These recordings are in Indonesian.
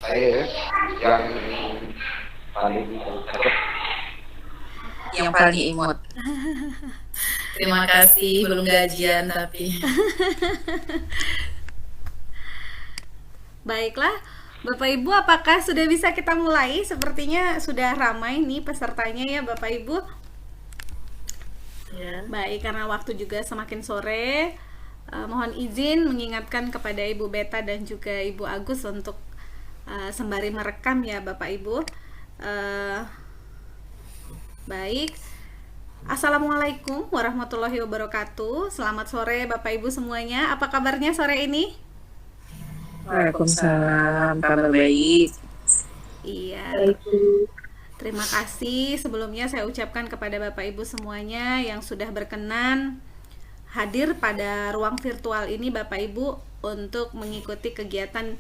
Saya yang paling cakep. Yang paling imut. Terima kasih, belum gajian tapi. Baiklah, Bapak Ibu, apakah sudah bisa kita mulai? Sepertinya sudah ramai nih pesertanya ya Bapak Ibu. Ya. Baik, karena waktu juga semakin sore, mohon izin mengingatkan kepada Ibu Beta dan juga Ibu Agus untuk sembari merekam ya Bapak Ibu. Baik, Assalamualaikum warahmatullahi wabarakatuh. Selamat sore Bapak Ibu semuanya. Apa kabarnya sore ini? Waalaikumsalam, kabar baik. Iya, terima kasih sebelumnya saya ucapkan kepada Bapak Ibu semuanya yang sudah berkenan hadir pada ruang virtual ini Bapak Ibu untuk mengikuti kegiatan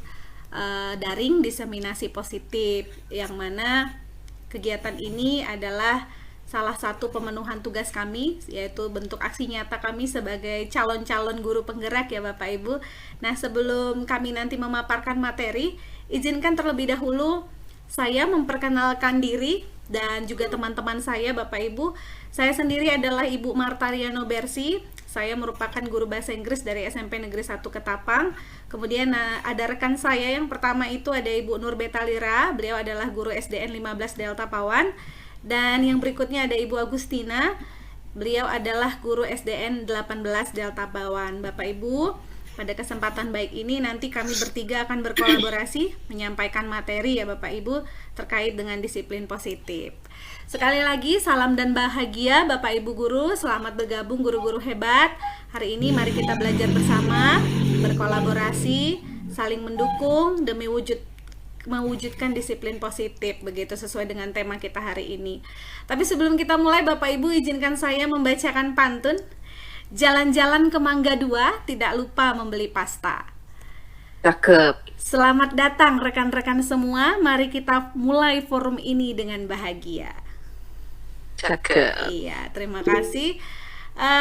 daring diseminasi positif, yang mana kegiatan ini adalah salah satu pemenuhan tugas kami, yaitu bentuk aksi nyata kami sebagai calon-calon guru penggerak ya Bapak Ibu. Nah, sebelum kami nanti memaparkan materi, izinkan terlebih dahulu saya memperkenalkan diri dan juga teman-teman saya Bapak Ibu. Saya sendiri adalah Ibu Marta Riano Bersi. Saya merupakan guru bahasa Inggris dari SMP Negeri 1 Ketapang. Kemudian ada rekan saya yang pertama itu ada Ibu Nur Betalira. Beliau adalah guru SDN 15 Delta Pawan. Dan yang berikutnya ada Ibu Agustina. Beliau adalah guru SDN 18 Delta Pawan. Bapak Ibu, pada kesempatan baik ini nanti kami bertiga akan berkolaborasi menyampaikan materi ya Bapak Ibu terkait dengan disiplin positif. Sekali lagi salam dan bahagia Bapak Ibu guru, selamat bergabung guru-guru hebat. Hari ini mari kita belajar bersama, berkolaborasi, saling mendukung demi mewujudkan disiplin positif, begitu sesuai dengan tema kita hari ini. Tapi sebelum kita mulai Bapak Ibu, izinkan saya membacakan pantun. Jalan-jalan ke Mangga 2, tidak lupa membeli pasta. Cakep. Selamat datang rekan-rekan semua, mari kita mulai forum ini dengan bahagia. Cakep. Iya, terima kasih.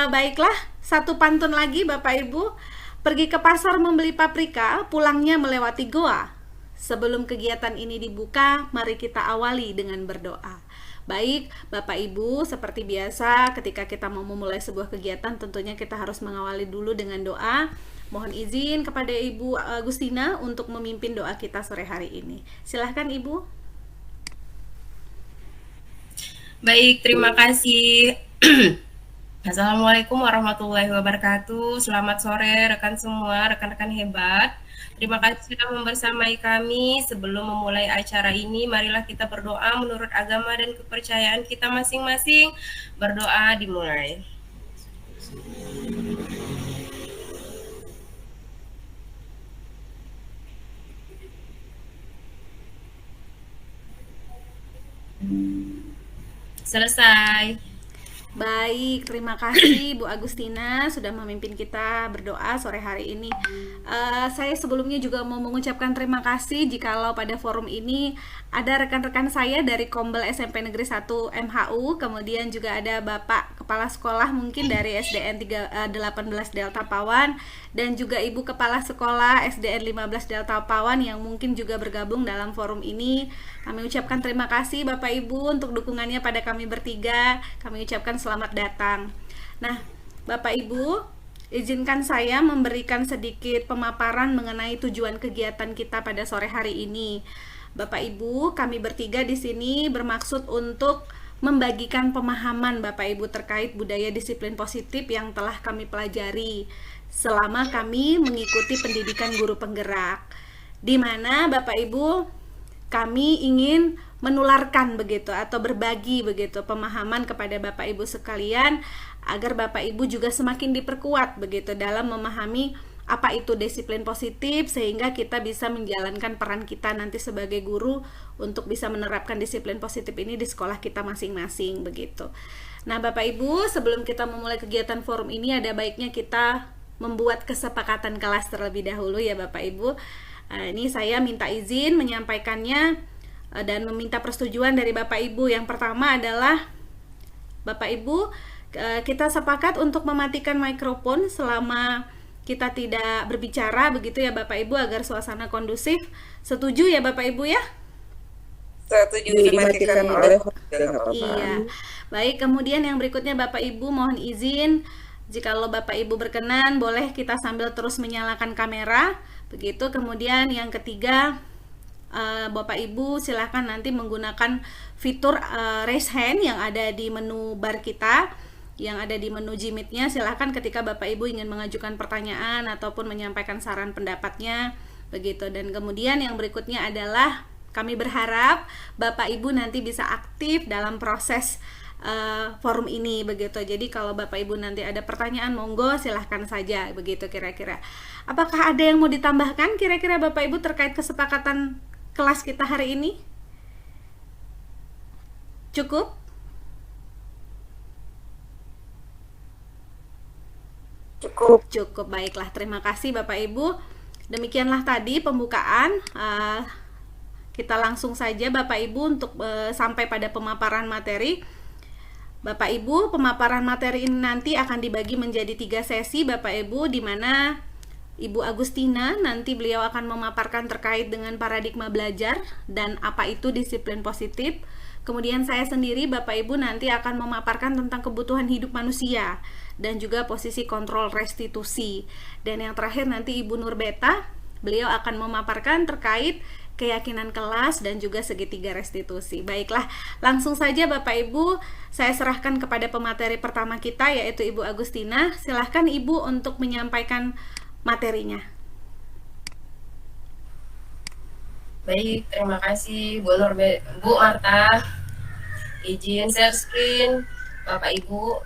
Baiklah, satu pantun lagi Bapak Ibu. Pergi ke pasar membeli paprika, pulangnya melewati goa. Sebelum kegiatan ini dibuka, mari kita awali dengan berdoa. Baik, Bapak Ibu, seperti biasa ketika kita mau memulai sebuah kegiatan, tentunya kita harus mengawali dulu dengan doa. Mohon izin kepada Ibu Agustina untuk memimpin doa kita sore hari ini. Silahkan Ibu. Baik, terima kasih. Assalamualaikum warahmatullahi wabarakatuh. Selamat sore rekan semua, rekan-rekan hebat. Terima kasih sudah membersamai kami. Sebelum memulai acara ini, marilah kita berdoa menurut agama dan kepercayaan kita masing-masing. Berdoa dimulai. Selesai. Baik, terima kasih Bu Agustina sudah memimpin kita berdoa sore hari ini. Saya sebelumnya juga mau mengucapkan terima kasih jikalau pada forum ini ada rekan-rekan saya dari Kombel SMP Negeri 1 MHU, kemudian juga ada Bapak Kepala Sekolah mungkin dari SDN 18 Delta Pawan, dan juga Ibu Kepala Sekolah SDN 15 Delta Pawan yang mungkin juga bergabung dalam forum ini. Kami ucapkan terima kasih Bapak Ibu untuk dukungannya pada kami bertiga. Kami ucapkan selamat datang. Nah, Bapak Ibu, izinkan saya memberikan sedikit pemaparan mengenai tujuan kegiatan kita pada sore hari ini. Bapak Ibu, kami bertiga di sini bermaksud untuk membagikan pemahaman Bapak Ibu terkait budaya disiplin positif yang telah kami pelajari selama kami mengikuti pendidikan guru penggerak, di mana Bapak Ibu kami ingin menularkan begitu atau berbagi begitu pemahaman kepada Bapak Ibu sekalian agar Bapak Ibu juga semakin diperkuat begitu dalam memahami apa itu disiplin positif, sehingga kita bisa menjalankan peran kita nanti sebagai guru untuk bisa menerapkan disiplin positif ini di sekolah kita masing-masing begitu. Nah, Bapak Ibu, sebelum kita memulai kegiatan forum ini ada baiknya kita membuat kesepakatan kelas terlebih dahulu ya Bapak Ibu. Ini saya minta izin menyampaikannya dan meminta persetujuan dari Bapak Ibu. Yang pertama adalah Bapak Ibu, kita sepakat untuk mematikan mikrofon selama kita tidak berbicara begitu ya Bapak Ibu, agar suasana kondusif. Setuju ya Bapak Ibu ya? Setuju, dimatikan oleh host juga nggak apa-apa. Iya. Baik, kemudian yang berikutnya Bapak Ibu mohon izin, jikalau Bapak Ibu berkenan boleh kita sambil terus menyalakan kamera. Begitu. Kemudian yang ketiga, Bapak Ibu silahkan nanti menggunakan fitur raise hand yang ada di menu bar kita, yang ada di menu Gmeet-nya. Silahkan ketika Bapak Ibu ingin mengajukan pertanyaan ataupun menyampaikan saran pendapatnya begitu. Dan kemudian yang berikutnya adalah kami berharap Bapak Ibu nanti bisa aktif dalam proses forum ini begitu. Jadi kalau Bapak Ibu nanti ada pertanyaan, monggo silahkan saja begitu kira-kira. Apakah ada yang mau ditambahkan kira-kira Bapak Ibu terkait kesepakatan kelas kita hari ini? Cukup? Cukup, baiklah. Terima kasih Bapak Ibu. Demikianlah tadi pembukaan. Kita langsung saja Bapak Ibu untuk sampai pada pemaparan materi. Bapak Ibu, pemaparan materi ini nanti akan dibagi menjadi 3 sesi Bapak Ibu, di mana Ibu Agustina nanti beliau akan memaparkan terkait dengan paradigma belajar dan apa itu disiplin positif. Kemudian saya sendiri Bapak Ibu nanti akan memaparkan tentang kebutuhan hidup manusia dan juga posisi kontrol restitusi. Dan yang terakhir nanti Ibu Nurbeta, beliau akan memaparkan terkait keyakinan kelas dan juga segitiga restitusi. Baiklah, langsung saja Bapak Ibu, saya serahkan kepada pemateri pertama kita yaitu Ibu Agustina. Silahkan Ibu untuk menyampaikan materinya. Baik, terima kasih Bu Marta. Izin share screen Bapak Ibu.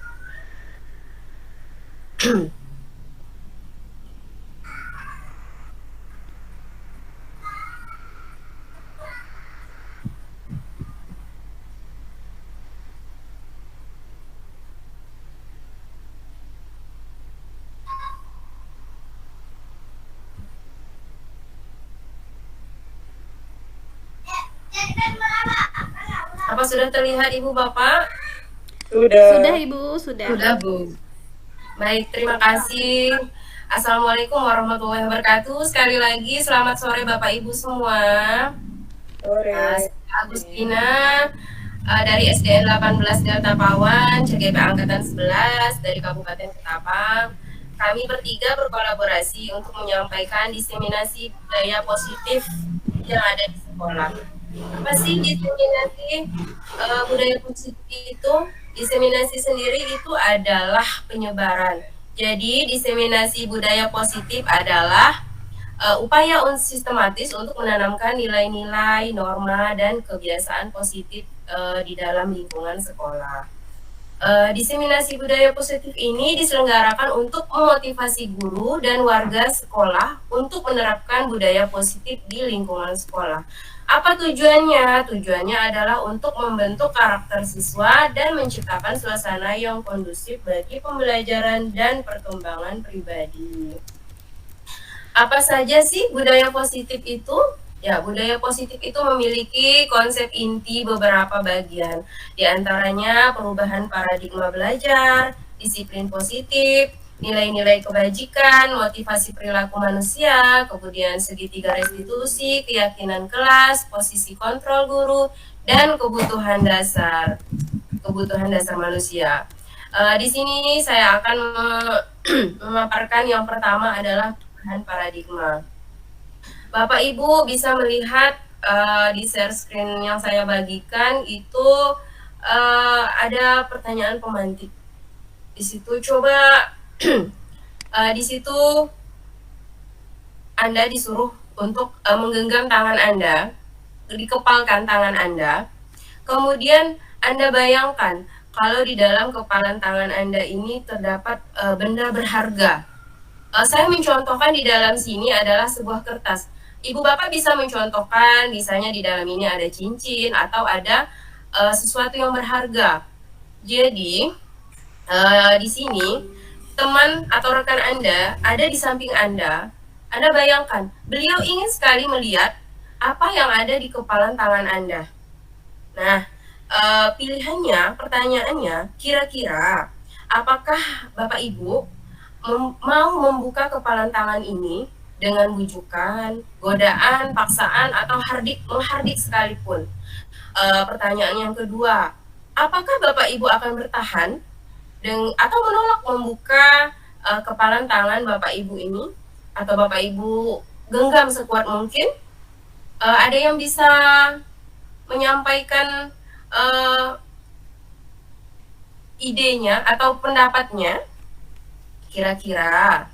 Apa sudah terlihat Ibu Bapak? Sudah Ibu, sudah. Sudah Bu. Baik, terima kasih. Assalamualaikum warahmatullahi wabarakatuh. Sekali lagi selamat sore Bapak Ibu semua. Sore. Agustina dari SDN 18 Delta Pawan, CGP Angkatan 11 dari Kabupaten Ketapang. Kami bertiga berkolaborasi untuk menyampaikan diseminasi budaya positif yang ada di sekolah. Apa sih diseminasi budaya positif itu? Diseminasi sendiri itu adalah penyebaran. Jadi diseminasi budaya positif adalah upaya sistematis untuk menanamkan nilai-nilai, norma, dan kebiasaan positif di dalam lingkungan sekolah. Diseminasi budaya positif ini diselenggarakan untuk memotivasi guru dan warga sekolah untuk menerapkan budaya positif di lingkungan sekolah. Apa tujuannya? Tujuannya adalah untuk membentuk karakter siswa dan menciptakan suasana yang kondusif bagi pembelajaran dan perkembangan pribadi. Apa saja sih budaya positif itu? Ya, budaya positif itu memiliki konsep inti beberapa bagian. Di antaranya perubahan paradigma belajar, disiplin positif, nilai-nilai kebajikan, motivasi perilaku manusia, kemudian segitiga restitusi, keyakinan kelas, posisi kontrol guru, dan kebutuhan dasar manusia. Di sini saya akan memaparkan yang pertama adalah perubahan paradigma. Bapak Ibu bisa melihat di share screen yang saya bagikan itu ada pertanyaan pemantik. Di situ coba di situ Anda disuruh untuk menggenggam tangan Anda, dikepalkan tangan Anda. Kemudian Anda bayangkan kalau di dalam kepalan tangan Anda ini terdapat benda berharga. Saya mencontohkan di dalam sini adalah sebuah kertas. Ibu Bapak bisa mencontohkan, misalnya di dalam ini ada cincin atau ada sesuatu yang berharga. Jadi di sini teman atau rekan Anda ada di samping Anda bayangkan, beliau ingin sekali melihat apa yang ada di kepalan tangan Anda. Nah, pertanyaannya, kira-kira apakah Bapak Ibu mau membuka kepalan tangan ini dengan bujukan, godaan, paksaan, atau menghardik sekalipun. Pertanyaan yang kedua, apakah Bapak Ibu akan bertahan atau menolak membuka kepalan tangan Bapak Ibu ini, atau Bapak Ibu genggam sekuat mungkin? Ada yang bisa menyampaikan idenya atau pendapatnya? Kira-kira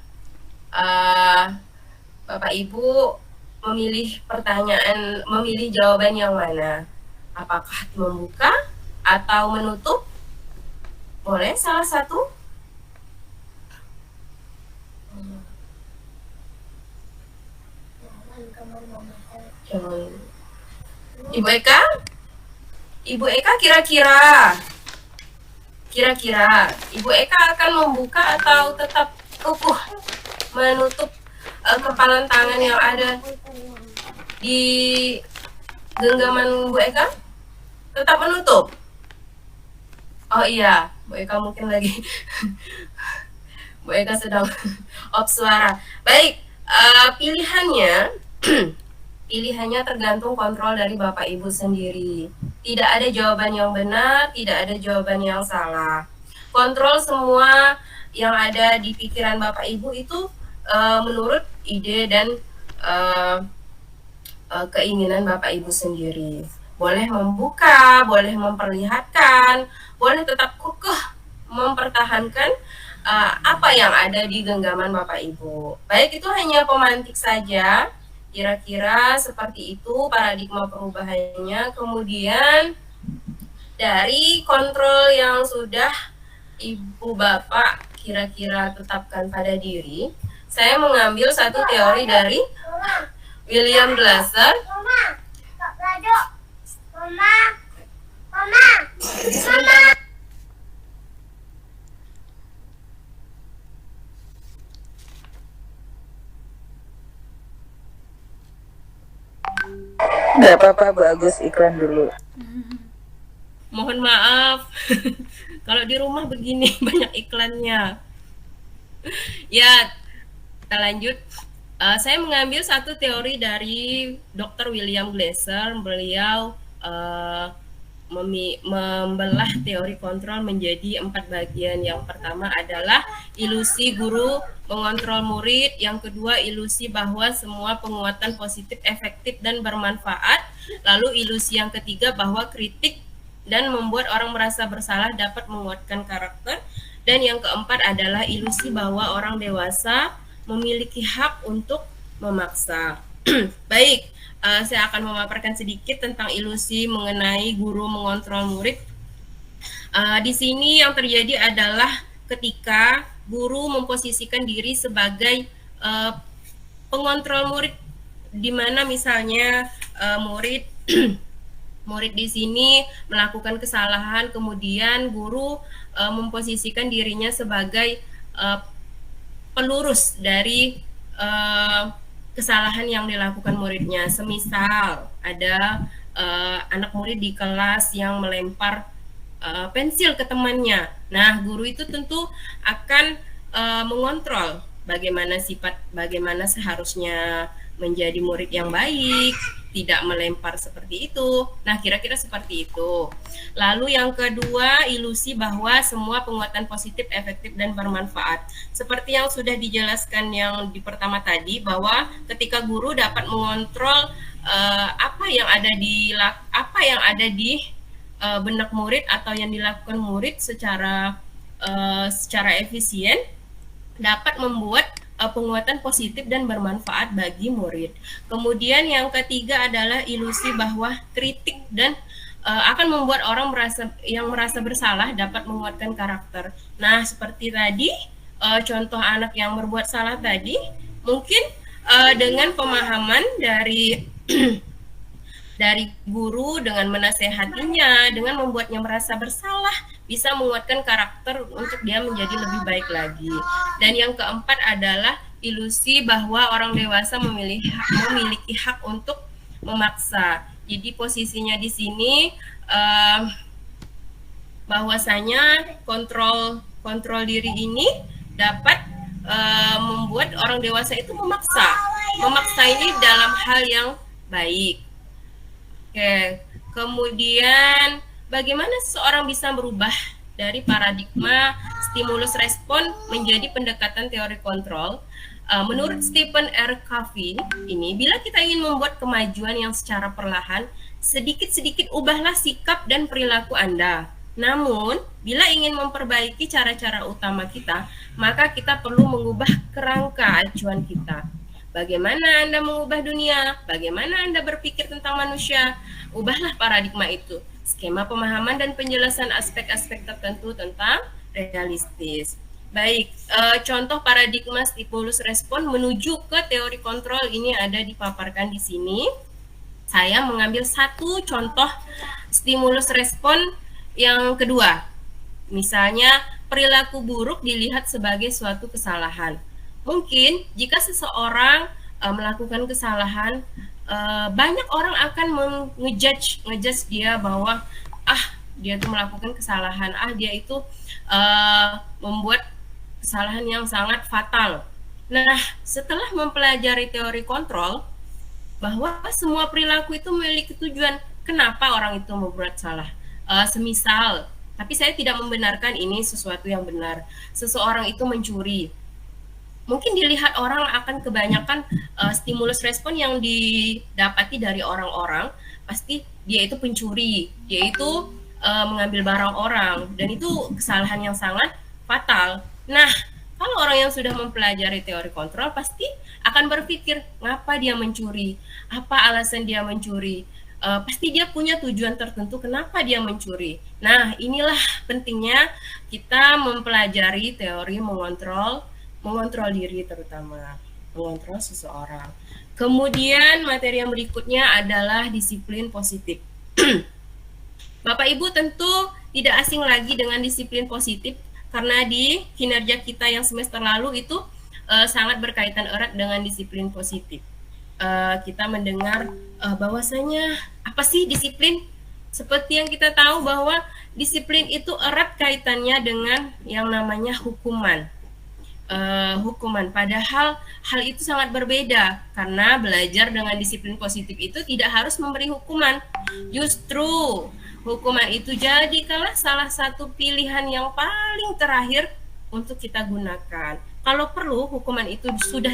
Bapak Ibu memilih jawaban yang mana? Apakah membuka atau menutup? Boleh salah satu? Ibu Eka? Ibu Eka kira-kira Ibu Eka akan membuka atau tetap kukuh menutup kepalan tangan yang ada di genggaman Bu Eka? Tetap menutup? Oh iya, Bu Eka mungkin lagi Bu Eka sedang off suara. Baik, pilihannya tergantung kontrol dari Bapak Ibu sendiri. Tidak ada jawaban yang benar, tidak ada jawaban yang salah. Kontrol semua yang ada di pikiran Bapak Ibu itu menurut ide dan keinginan Bapak Ibu sendiri. Boleh membuka, boleh memperlihatkan, boleh tetap kukuh mempertahankan apa yang ada di genggaman Bapak Ibu. Baik, itu hanya pemantik saja. Kira-kira seperti itu paradigma perubahannya. Kemudian dari kontrol yang sudah Ibu Bapak kira-kira tetapkan pada diri, saya mengambil satu teori dari William Glasser. Nggak apa-apa, Bu Agus, iklan dulu. Mohon maaf kalau di rumah begini banyak iklannya. Ya, kita lanjut. Saya mengambil satu teori dari Dr. William Glasser. Beliau membelah teori kontrol menjadi 4 bagian. Yang pertama adalah ilusi guru mengontrol murid. Yang kedua, ilusi bahwa semua penguatan positif efektif dan bermanfaat. Lalu ilusi yang ketiga bahwa kritik dan membuat orang merasa bersalah dapat menguatkan karakter. Dan yang keempat adalah ilusi bahwa orang dewasa memiliki hak untuk memaksa. Baik, saya akan memaparkan sedikit tentang ilusi mengenai guru mengontrol murid. Di sini yang terjadi adalah ketika guru memposisikan diri sebagai pengontrol murid, di mana misalnya murid di sini melakukan kesalahan, kemudian guru memposisikan dirinya sebagai pelurus dari kesalahan yang dilakukan muridnya. Semisal ada anak murid di kelas yang melempar pensil ke temannya. Nah, guru itu tentu akan mengontrol bagaimana seharusnya menjadi murid yang baik, tidak melempar seperti itu. Nah, kira-kira seperti itu. Lalu yang kedua, ilusi bahwa semua penguatan positif, efektif, dan bermanfaat. Seperti yang sudah dijelaskan yang di pertama tadi, bahwa ketika guru dapat mengontrol apa yang ada di benak murid atau yang dilakukan murid secara efisien, dapat membuat penguatan positif dan bermanfaat bagi murid. Kemudian yang ketiga adalah ilusi bahwa kritik dan akan membuat orang merasa bersalah dapat menguatkan karakter. Nah, seperti tadi contoh anak yang berbuat salah tadi, mungkin dengan pemahaman dari guru, dengan menasehatinya, dengan membuatnya merasa bersalah, bisa menguatkan karakter untuk dia menjadi lebih baik lagi. Dan yang keempat adalah ilusi bahwa orang dewasa memiliki hak untuk memaksa. Jadi posisinya di sini bahwasanya kontrol diri ini dapat membuat orang dewasa itu memaksa ini dalam hal yang baik. Oke, kemudian bagaimana seseorang bisa berubah dari paradigma stimulus respon menjadi pendekatan teori kontrol? Menurut Stephen R. Covey, ini bila kita ingin membuat kemajuan yang secara perlahan, sedikit-sedikit ubahlah sikap dan perilaku Anda. Namun, bila ingin memperbaiki cara-cara utama kita, maka kita perlu mengubah kerangka acuan kita. Bagaimana Anda mengubah dunia? Bagaimana Anda berpikir tentang manusia? Ubahlah paradigma itu. Skema pemahaman dan penjelasan aspek-aspek tertentu tentang realistis. Baik, contoh paradigma stimulus respon menuju ke teori kontrol ini ada dipaparkan di sini. Saya mengambil satu contoh stimulus respon yang kedua. Misalnya, perilaku buruk dilihat sebagai suatu kesalahan. Mungkin jika seseorang melakukan kesalahan, banyak orang akan ngejudge dia bahwa dia itu melakukan kesalahan, dia itu membuat kesalahan yang sangat fatal. Nah, setelah mempelajari teori kontrol, bahwa semua perilaku itu memiliki tujuan. Kenapa orang itu membuat salah? Semisal, tapi saya tidak membenarkan ini sesuatu yang benar. Seseorang itu mencuri. Mungkin dilihat orang akan kebanyakan stimulus respon yang didapati dari orang-orang, pasti dia itu pencuri, dia itu mengambil barang orang, dan itu kesalahan yang sangat fatal. Nah, kalau orang yang sudah mempelajari teori kontrol pasti akan berpikir, ngapa dia mencuri? Apa alasan dia mencuri? Pasti dia punya tujuan tertentu kenapa dia mencuri. Nah, inilah pentingnya kita mempelajari teori mengontrol diri, terutama mengontrol seseorang. Kemudian materi yang berikutnya adalah disiplin positif. Bapak Ibu tentu tidak asing lagi dengan disiplin positif, karena di kinerja kita yang semester lalu itu sangat berkaitan erat dengan disiplin positif. Kita mendengar bahwasanya apa sih disiplin? Seperti yang kita tahu bahwa disiplin itu erat kaitannya dengan yang namanya hukuman. Padahal hal itu sangat berbeda, karena belajar dengan disiplin positif itu tidak harus memberi hukuman. Justru hukuman itu jadikanlah salah satu pilihan yang paling terakhir untuk kita gunakan. Kalau perlu, hukuman itu sudah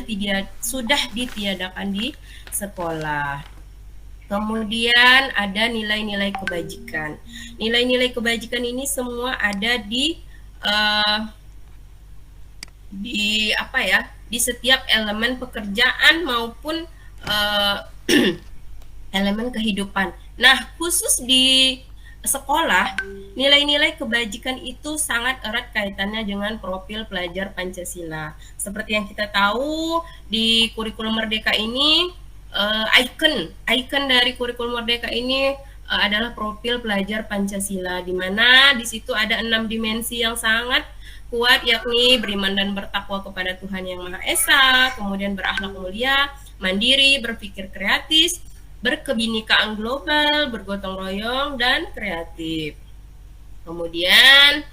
ditiadakan di sekolah. Kemudian ada nilai-nilai kebajikan. Nilai-nilai kebajikan ini semua ada di setiap elemen pekerjaan maupun elemen kehidupan. Nah, khusus di sekolah, nilai-nilai kebajikan itu sangat erat kaitannya dengan profil pelajar Pancasila. Seperti yang kita tahu, di kurikulum Merdeka ini, ikon dari kurikulum Merdeka ini adalah profil pelajar Pancasila, di mana di situ ada 6 dimensi yang sangat kuat, yakni beriman dan bertakwa kepada Tuhan Yang Maha Esa, kemudian berakhlak mulia, mandiri, berpikir kreatif, berkebinekaan global, bergotong royong, dan kreatif. Kemudian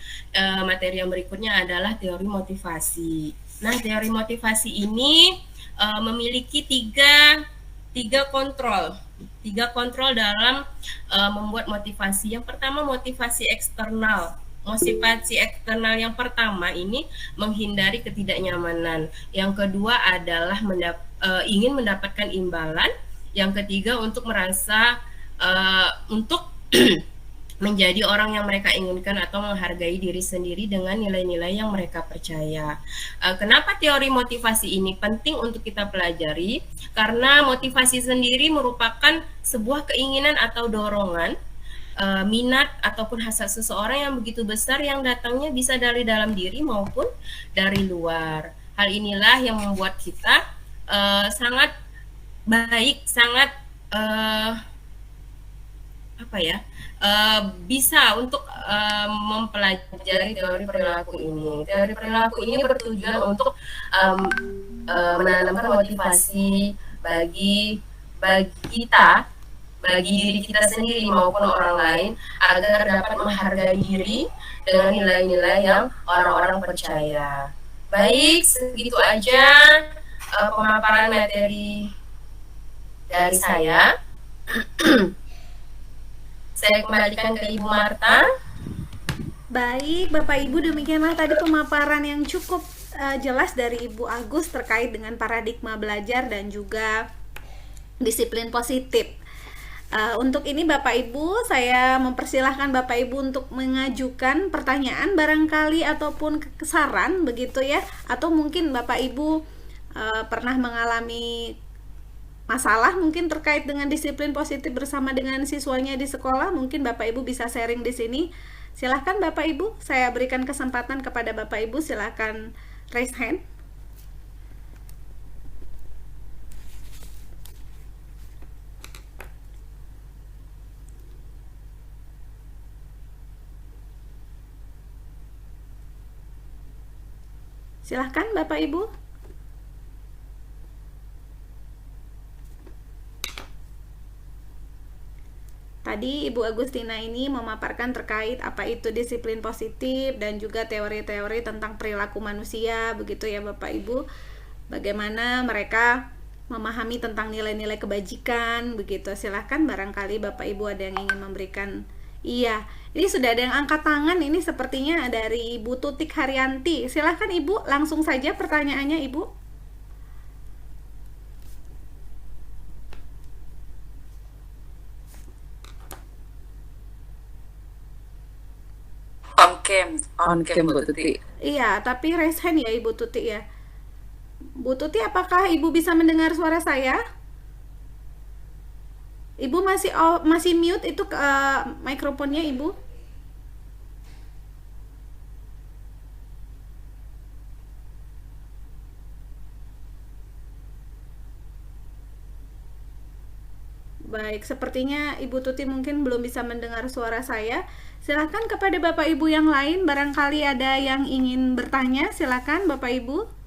materi yang berikutnya adalah teori motivasi. Nah, teori motivasi ini memiliki tiga kontrol dalam membuat motivasi. Yang pertama, motivasi eksternal. Motivasi eksternal yang pertama ini menghindari ketidaknyamanan. Yang kedua adalah ingin mendapatkan imbalan. Yang ketiga untuk merasa untuk menjadi orang yang mereka inginkan atau menghargai diri sendiri dengan nilai-nilai yang mereka percaya. Kenapa teori motivasi ini penting untuk kita pelajari? Karena motivasi sendiri merupakan sebuah keinginan atau dorongan, minat ataupun hasrat seseorang yang begitu besar yang datangnya bisa dari dalam diri maupun dari luar. Hal inilah yang membuat kita sangat baik, sangat bisa untuk mempelajari teori perilaku ini. Teori perilaku ini bertujuan untuk menanamkan motivasi bagi diri kita sendiri maupun orang lain agar dapat menghargai diri dengan nilai-nilai yang orang-orang percaya. Baik, segitu aja pemaparan materi dari saya. Saya kembalikan ke Ibu Marta. Baik, Bapak Ibu, demikianlah tadi pemaparan yang cukup jelas dari Ibu Agus terkait dengan paradigma belajar dan juga disiplin positif. Untuk ini Bapak Ibu, saya mempersilahkan Bapak Ibu untuk mengajukan pertanyaan barangkali ataupun saran begitu ya, atau mungkin Bapak Ibu pernah mengalami masalah mungkin terkait dengan disiplin positif bersama dengan siswanya di sekolah, mungkin Bapak Ibu bisa sharing di sini. Silahkan Bapak Ibu, saya berikan kesempatan kepada Bapak Ibu, silahkan raise hand. Silahkan Bapak Ibu. Tadi Ibu Agustina ini memaparkan terkait apa itu disiplin positif dan juga teori-teori tentang perilaku manusia, begitu ya Bapak Ibu. Bagaimana mereka memahami tentang nilai-nilai kebajikan, begitu. Silahkan barangkali Bapak Ibu ada yang ingin memberikan. Iya, ini sudah ada yang angkat tangan, ini sepertinya dari Ibu Tutik Haryanti. Silahkan Ibu, langsung saja pertanyaannya Ibu. On cam Bu Tuti. Iya, tapi raise hand ya Ibu Tuti ya. Bu Tuti, apakah Ibu bisa mendengar suara saya? Ibu masih mute itu mikrofonnya Ibu. Baik, sepertinya Ibu Tuti mungkin belum bisa mendengar suara saya. Silakan kepada Bapak Ibu yang lain, barangkali ada yang ingin bertanya, silakan Bapak Ibu.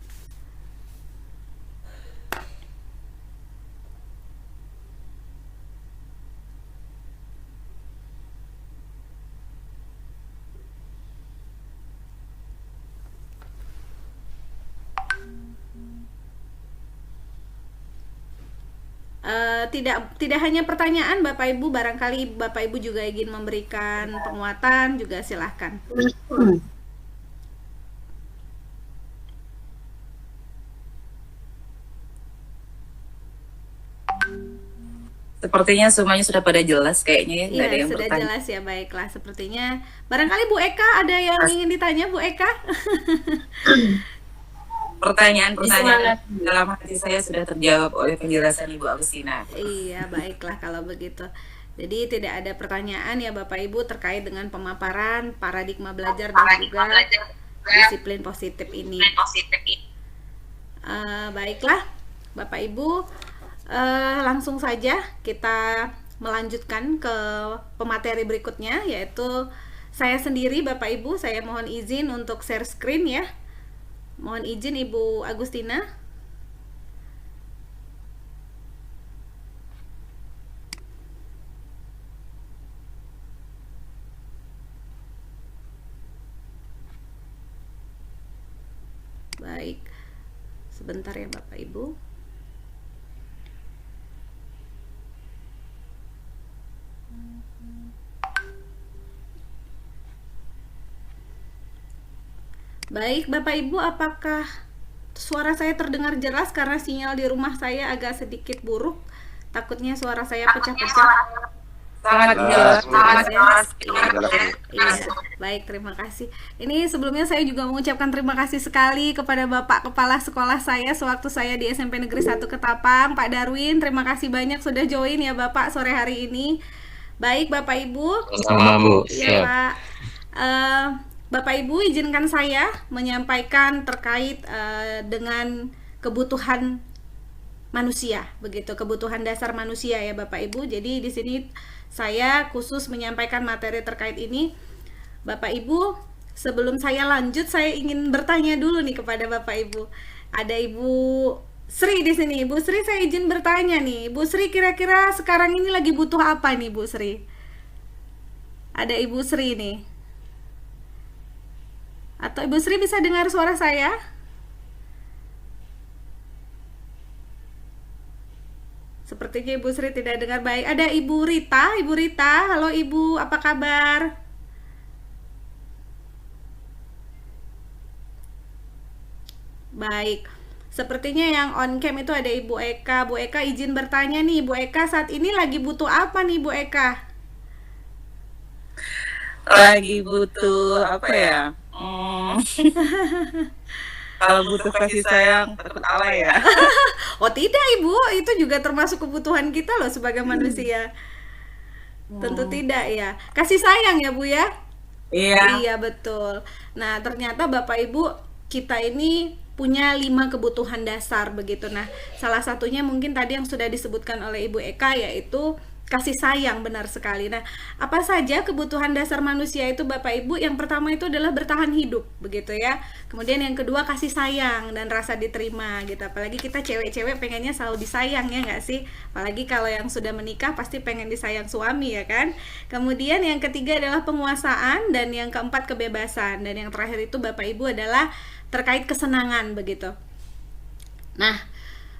Tidak hanya pertanyaan Bapak Ibu, barangkali Bapak Ibu juga ingin memberikan penguatan juga silahkan. Sepertinya semuanya sudah pada jelas kayaknya ya, nggak ada Iya, yang sudah bertanya. jelas ya, baiklah. Sepertinya barangkali Bu Eka ada yang ingin ditanya, Bu Eka? Pertanyaan-pertanyaan dalam hati saya sudah terjawab oleh penjelasan Ibu Agustina. Iya, baiklah kalau begitu. Jadi tidak ada pertanyaan ya Bapak Ibu terkait dengan pemaparan paradigma belajar dan juga disiplin positif ini. Baiklah Bapak Ibu, langsung saja kita melanjutkan ke pemateri berikutnya, yaitu saya sendiri Bapak Ibu. Saya mohon izin untuk share screen ya. Mohon izin Ibu Agustina. Baik, sebentar ya Bapak Ibu. Baik Bapak Ibu, apakah suara saya terdengar jelas? Karena sinyal di rumah saya agak sedikit buruk. Takutnya suara saya pecah-pecah. Sangat jelas. Iya, baik, terima kasih. Ini sebelumnya saya juga mengucapkan terima kasih sekali kepada Bapak Kepala Sekolah saya sewaktu saya di SMP Negeri 1 Ketapang, Pak Darwin. Terima kasih banyak sudah join ya Bapak sore hari ini. Baik Bapak Ibu. Sama Bu. Iya Pak. Bapak Ibu, izinkan saya menyampaikan terkait dengan kebutuhan manusia, begitu, kebutuhan dasar manusia ya Bapak Ibu. Jadi di sini saya khusus menyampaikan materi terkait ini. Bapak Ibu, sebelum saya lanjut, saya ingin bertanya dulu nih kepada Bapak Ibu. Ada Ibu Sri di sini. Ibu Sri, saya izin bertanya nih. Ibu Sri, kira-kira sekarang ini lagi butuh apa nih Bu Sri? Ada Ibu Sri nih. Atau Ibu Sri bisa dengar suara saya? Sepertinya Ibu Sri tidak dengar baik. Ada Ibu Rita. Ibu Rita, halo Ibu, apa kabar? Baik. Sepertinya yang on cam itu ada Ibu Eka. Bu Eka izin bertanya nih, Bu Eka saat ini lagi butuh apa nih Bu Eka? Lagi butuh apa ya? Kalau butuh kasih sayang takut alay ya. Oh tidak Ibu, itu juga termasuk kebutuhan kita loh sebagai manusia. Tentu tidak ya. Kasih sayang ya Bu ya? Iya. Iya betul. Nah ternyata Bapak Ibu kita ini punya 5 kebutuhan dasar begitu. Nah salah satunya mungkin tadi yang sudah disebutkan oleh Ibu Eka yaitu kasih sayang, benar sekali. Nah, apa saja kebutuhan dasar manusia itu Bapak Ibu? Yang pertama itu adalah bertahan hidup, begitu ya. Kemudian yang kedua kasih sayang dan rasa diterima gitu. Apalagi kita cewek-cewek pengennya selalu disayang ya nggak sih? Apalagi kalau yang sudah menikah pasti pengen disayang suami ya kan? Kemudian yang ketiga adalah penguasaan dan yang keempat kebebasan. Dan yang terakhir itu Bapak Ibu adalah terkait kesenangan begitu. Nah,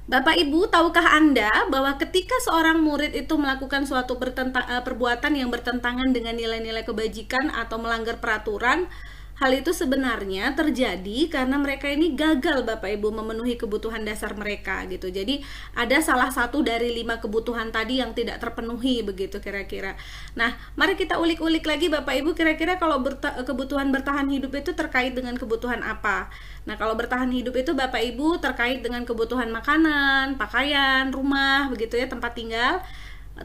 Bapak Ibu, tahukah Anda bahwa ketika seorang murid itu melakukan suatu perbuatan yang bertentangan dengan nilai-nilai kebajikan atau melanggar peraturan, hal itu sebenarnya terjadi karena mereka ini gagal Bapak Ibu memenuhi kebutuhan dasar mereka gitu. Jadi ada salah satu dari 5 kebutuhan tadi yang tidak terpenuhi begitu kira-kira. Nah, mari kita ulik-ulik lagi Bapak Ibu, kira-kira kalau kebutuhan bertahan hidup itu terkait dengan kebutuhan apa? Nah, kalau bertahan hidup itu Bapak Ibu terkait dengan kebutuhan makanan, pakaian, rumah begitu ya, tempat tinggal,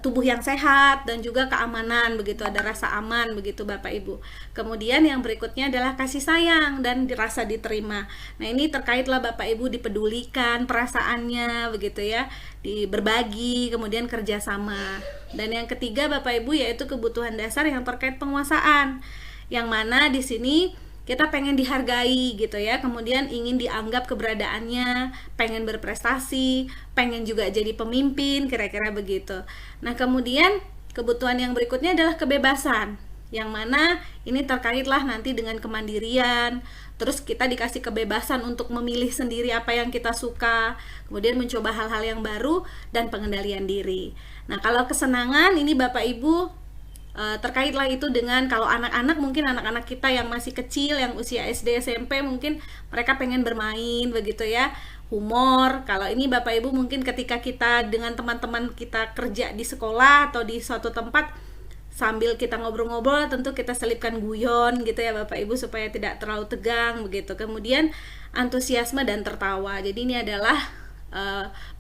tubuh yang sehat dan juga keamanan begitu, ada rasa aman begitu Bapak Ibu. Kemudian yang berikutnya adalah kasih sayang dan dirasa diterima. Nah, ini terkaitlah Bapak Ibu dipedulikan perasaannya begitu ya, berbagi, kemudian kerjasama. Dan yang ketiga Bapak Ibu yaitu kebutuhan dasar yang terkait penguasaan. Yang mana di sini kita pengen dihargai gitu ya, kemudian ingin dianggap keberadaannya, pengen berprestasi, pengen juga jadi pemimpin, kira-kira begitu. Nah, kemudian kebutuhan yang berikutnya adalah kebebasan, yang mana ini terkaitlah nanti dengan kemandirian, terus kita dikasih kebebasan untuk memilih sendiri apa yang kita suka, kemudian mencoba hal-hal yang baru, dan pengendalian diri. Nah, kalau kesenangan ini Bapak Ibu terkaitlah itu dengan kalau anak-anak, mungkin anak-anak kita yang masih kecil, yang usia SD, SMP, mungkin mereka pengen bermain begitu ya, humor. Kalau ini Bapak Ibu mungkin ketika kita dengan teman-teman kita kerja di sekolah atau di suatu tempat, sambil kita ngobrol-ngobrol tentu kita selipkan guyon gitu ya Bapak Ibu supaya tidak terlalu tegang begitu. Kemudian antusiasme dan tertawa. Jadi ini adalah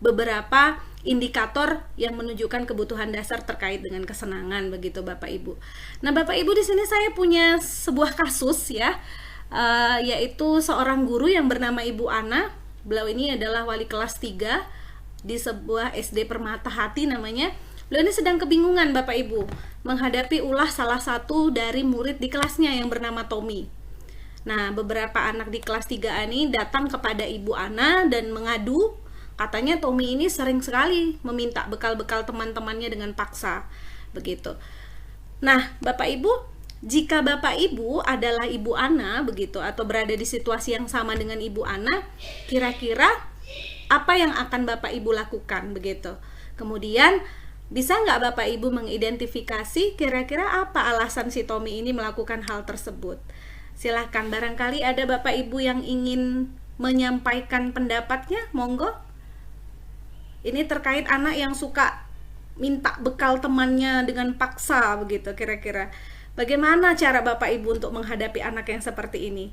beberapa indikator yang menunjukkan kebutuhan dasar terkait dengan kesenangan begitu Bapak Ibu. Nah, Bapak Ibu di sini saya punya sebuah kasus ya, yaitu seorang guru yang bernama Ibu Ana. Beliau ini adalah wali kelas 3 di sebuah SD Permata Hati namanya. Beliau ini sedang kebingungan Bapak Ibu menghadapi ulah salah satu dari murid di kelasnya yang bernama Tommy. Nah, beberapa anak di kelas 3 ini datang kepada Ibu Ana dan mengadu. Katanya Tommy ini sering sekali meminta bekal-bekal teman-temannya dengan paksa begitu. Nah, Bapak Ibu, jika Bapak Ibu adalah Ibu Ana begitu atau berada di situasi yang sama dengan Ibu Ana, kira-kira apa yang akan Bapak Ibu lakukan begitu? Kemudian bisa nggak Bapak Ibu mengidentifikasi kira-kira apa alasan si Tommy ini melakukan hal tersebut? Silahkan, barangkali ada Bapak Ibu yang ingin menyampaikan pendapatnya, monggo. Ini terkait anak yang suka minta bekal temannya dengan paksa begitu kira-kira. Bagaimana cara Bapak Ibu untuk menghadapi anak yang seperti ini?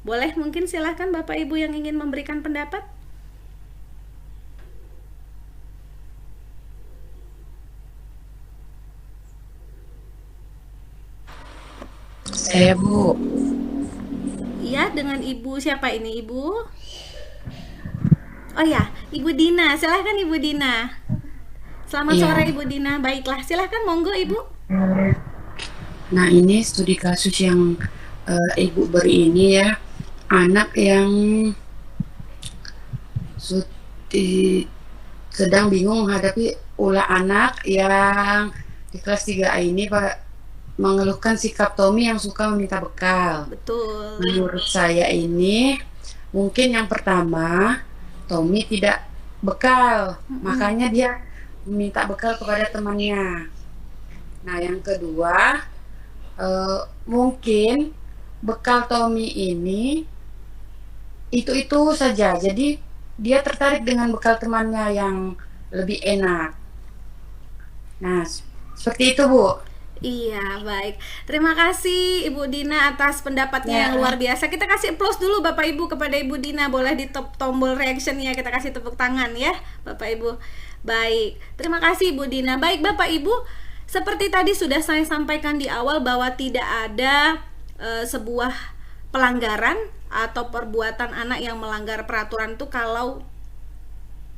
Boleh mungkin silahkan Bapak Ibu yang ingin memberikan pendapat? Saya Bu. Iya, dengan Ibu siapa ini Ibu? Oh ya, Ibu Dina, silahkan Ibu Dina. Selamat sore Ibu Dina, baiklah, silahkan monggo Ibu. Nah, ini studi kasus yang Ibu beri ini ya, anak yang sedang bingung menghadapi ulah anak yang di kelas 3A ini Pak, mengeluhkan sikap Tommy yang suka meminta bekal. Betul. Menurut saya ini mungkin yang pertama Tommy tidak bekal, makanya dia meminta bekal kepada temannya. Nah, yang kedua, mungkin bekal Tommy ini itu saja. Jadi dia tertarik dengan bekal temannya yang lebih enak. Nah, seperti itu, Bu. Iya, baik. Terima kasih Ibu Dina atas pendapatnya Ya. yang luar biasa. Kita kasih applause dulu Bapak Ibu kepada Ibu Dina. Boleh di tombol reaction ya, kita kasih tepuk tangan ya Bapak Ibu. Baik, terima kasih Ibu Dina. Baik Bapak Ibu, seperti tadi sudah saya sampaikan di awal bahwa tidak ada sebuah pelanggaran atau perbuatan anak yang melanggar peraturan itu kalau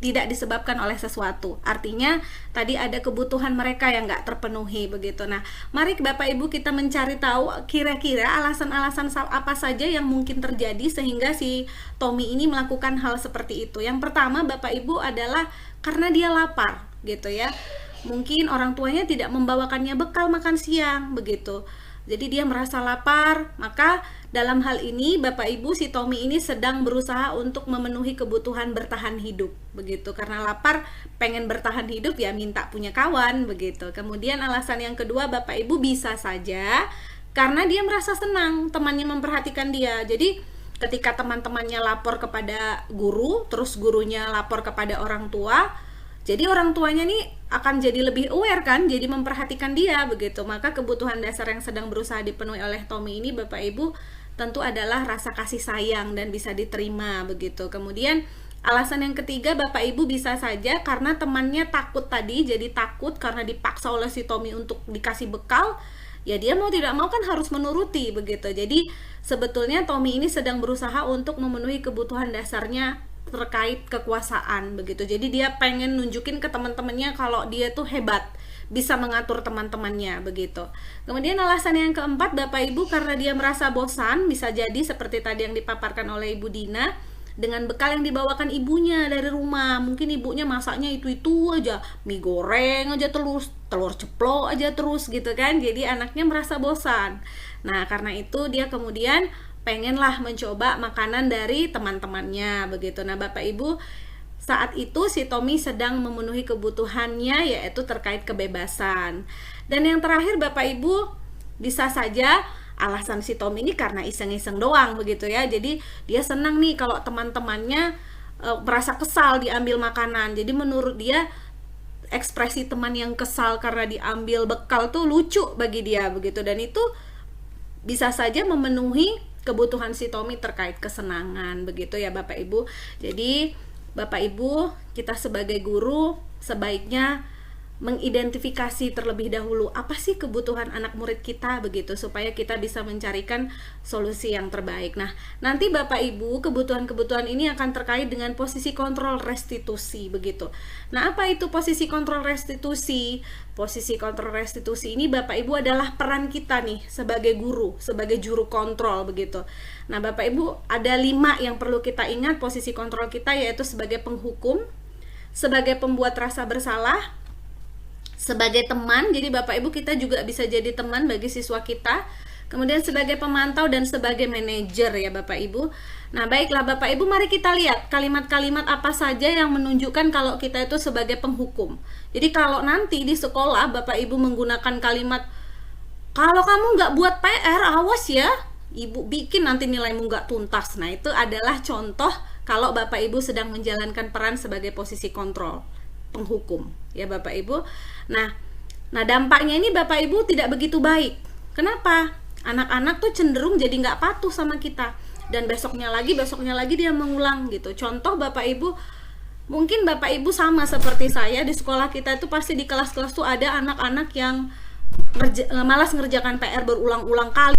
tidak disebabkan oleh sesuatu. Artinya tadi ada kebutuhan mereka yang nggak terpenuhi begitu. Nah, mari Bapak Ibu kita mencari tahu kira-kira alasan-alasan apa saja yang mungkin terjadi sehingga si Tommy ini melakukan hal seperti itu. Yang pertama Bapak Ibu adalah karena dia lapar gitu ya. Mungkin orang tuanya tidak membawakannya bekal makan siang begitu. Jadi dia merasa lapar, maka dalam hal ini Bapak Ibu si Tommy ini sedang berusaha untuk memenuhi kebutuhan bertahan hidup begitu. Karena lapar, pengen bertahan hidup ya minta punya kawan begitu. Kemudian alasan yang kedua Bapak Ibu bisa saja karena dia merasa senang temannya memperhatikan dia. Jadi ketika teman-temannya lapor kepada guru, terus gurunya lapor kepada orang tua, jadi orang tuanya nih akan jadi lebih aware kan, jadi memperhatikan dia begitu. Maka kebutuhan dasar yang sedang berusaha dipenuhi oleh Tommy ini Bapak Ibu tentu adalah rasa kasih sayang dan bisa diterima begitu. Kemudian alasan yang ketiga Bapak Ibu bisa saja karena temannya takut tadi, jadi takut karena dipaksa oleh si Tommy untuk dikasih bekal. Ya dia mau tidak mau kan harus menuruti begitu. Jadi sebetulnya Tommy ini sedang berusaha untuk memenuhi kebutuhan dasarnya terkait kekuasaan begitu. Jadi dia pengen nunjukin ke teman-temannya kalau dia tuh hebat, bisa mengatur teman-temannya begitu. Kemudian alasan yang keempat Bapak Ibu karena dia merasa bosan, bisa jadi seperti tadi yang dipaparkan oleh Ibu Dina, dengan bekal yang dibawakan ibunya dari rumah. Mungkin ibunya masaknya itu aja, mie goreng aja terus, telur ceplok aja terus gitu kan. Jadi anaknya merasa bosan. Nah karena itu dia kemudian pengenlah mencoba makanan dari teman-temannya begitu. Nah Bapak Ibu saat itu si Tommy sedang memenuhi kebutuhannya yaitu terkait kebebasan. Dan yang terakhir Bapak Ibu bisa saja alasan si Tommy ini karena iseng-iseng doang begitu ya. Jadi dia senang nih kalau teman-temannya merasa kesal diambil makanan. Jadi menurut dia ekspresi teman yang kesal karena diambil bekal tuh lucu bagi dia begitu. Dan itu bisa saja memenuhi kebutuhan si Tommy terkait kesenangan begitu ya Bapak Ibu. Jadi Bapak Ibu kita sebagai guru sebaiknya mengidentifikasi terlebih dahulu apa sih kebutuhan anak murid kita begitu supaya kita bisa mencarikan solusi yang terbaik. Nah, nanti Bapak Ibu kebutuhan-kebutuhan ini akan terkait dengan posisi kontrol restitusi begitu. Nah, apa itu posisi kontrol restitusi? Posisi kontrol restitusi ini Bapak Ibu adalah peran kita nih sebagai guru, sebagai juru kontrol begitu. Nah, Bapak Ibu ada 5 yang perlu kita ingat posisi kontrol kita yaitu sebagai penghukum, sebagai pembuat rasa bersalah, sebagai teman, jadi Bapak Ibu kita juga bisa jadi teman bagi siswa kita, kemudian sebagai pemantau dan sebagai manajer ya Bapak Ibu. Nah baiklah Bapak Ibu mari kita lihat kalimat-kalimat apa saja yang menunjukkan kalau kita itu sebagai penghukum. Jadi kalau nanti di sekolah Bapak Ibu menggunakan kalimat kalau kamu nggak buat PR awas ya, Ibu bikin nanti nilaimu nggak tuntas. Nah itu adalah contoh kalau Bapak Ibu sedang menjalankan peran sebagai posisi kontrol penghukum ya Bapak Ibu. Nah dampaknya ini Bapak Ibu tidak begitu baik. Kenapa? Anak-anak tuh cenderung jadi nggak patuh sama kita dan besoknya lagi dia mengulang gitu. Contoh Bapak Ibu, mungkin Bapak Ibu sama seperti saya di sekolah kita itu pasti di kelas-kelas tuh ada anak-anak yang malas ngerjakan PR berulang-ulang kali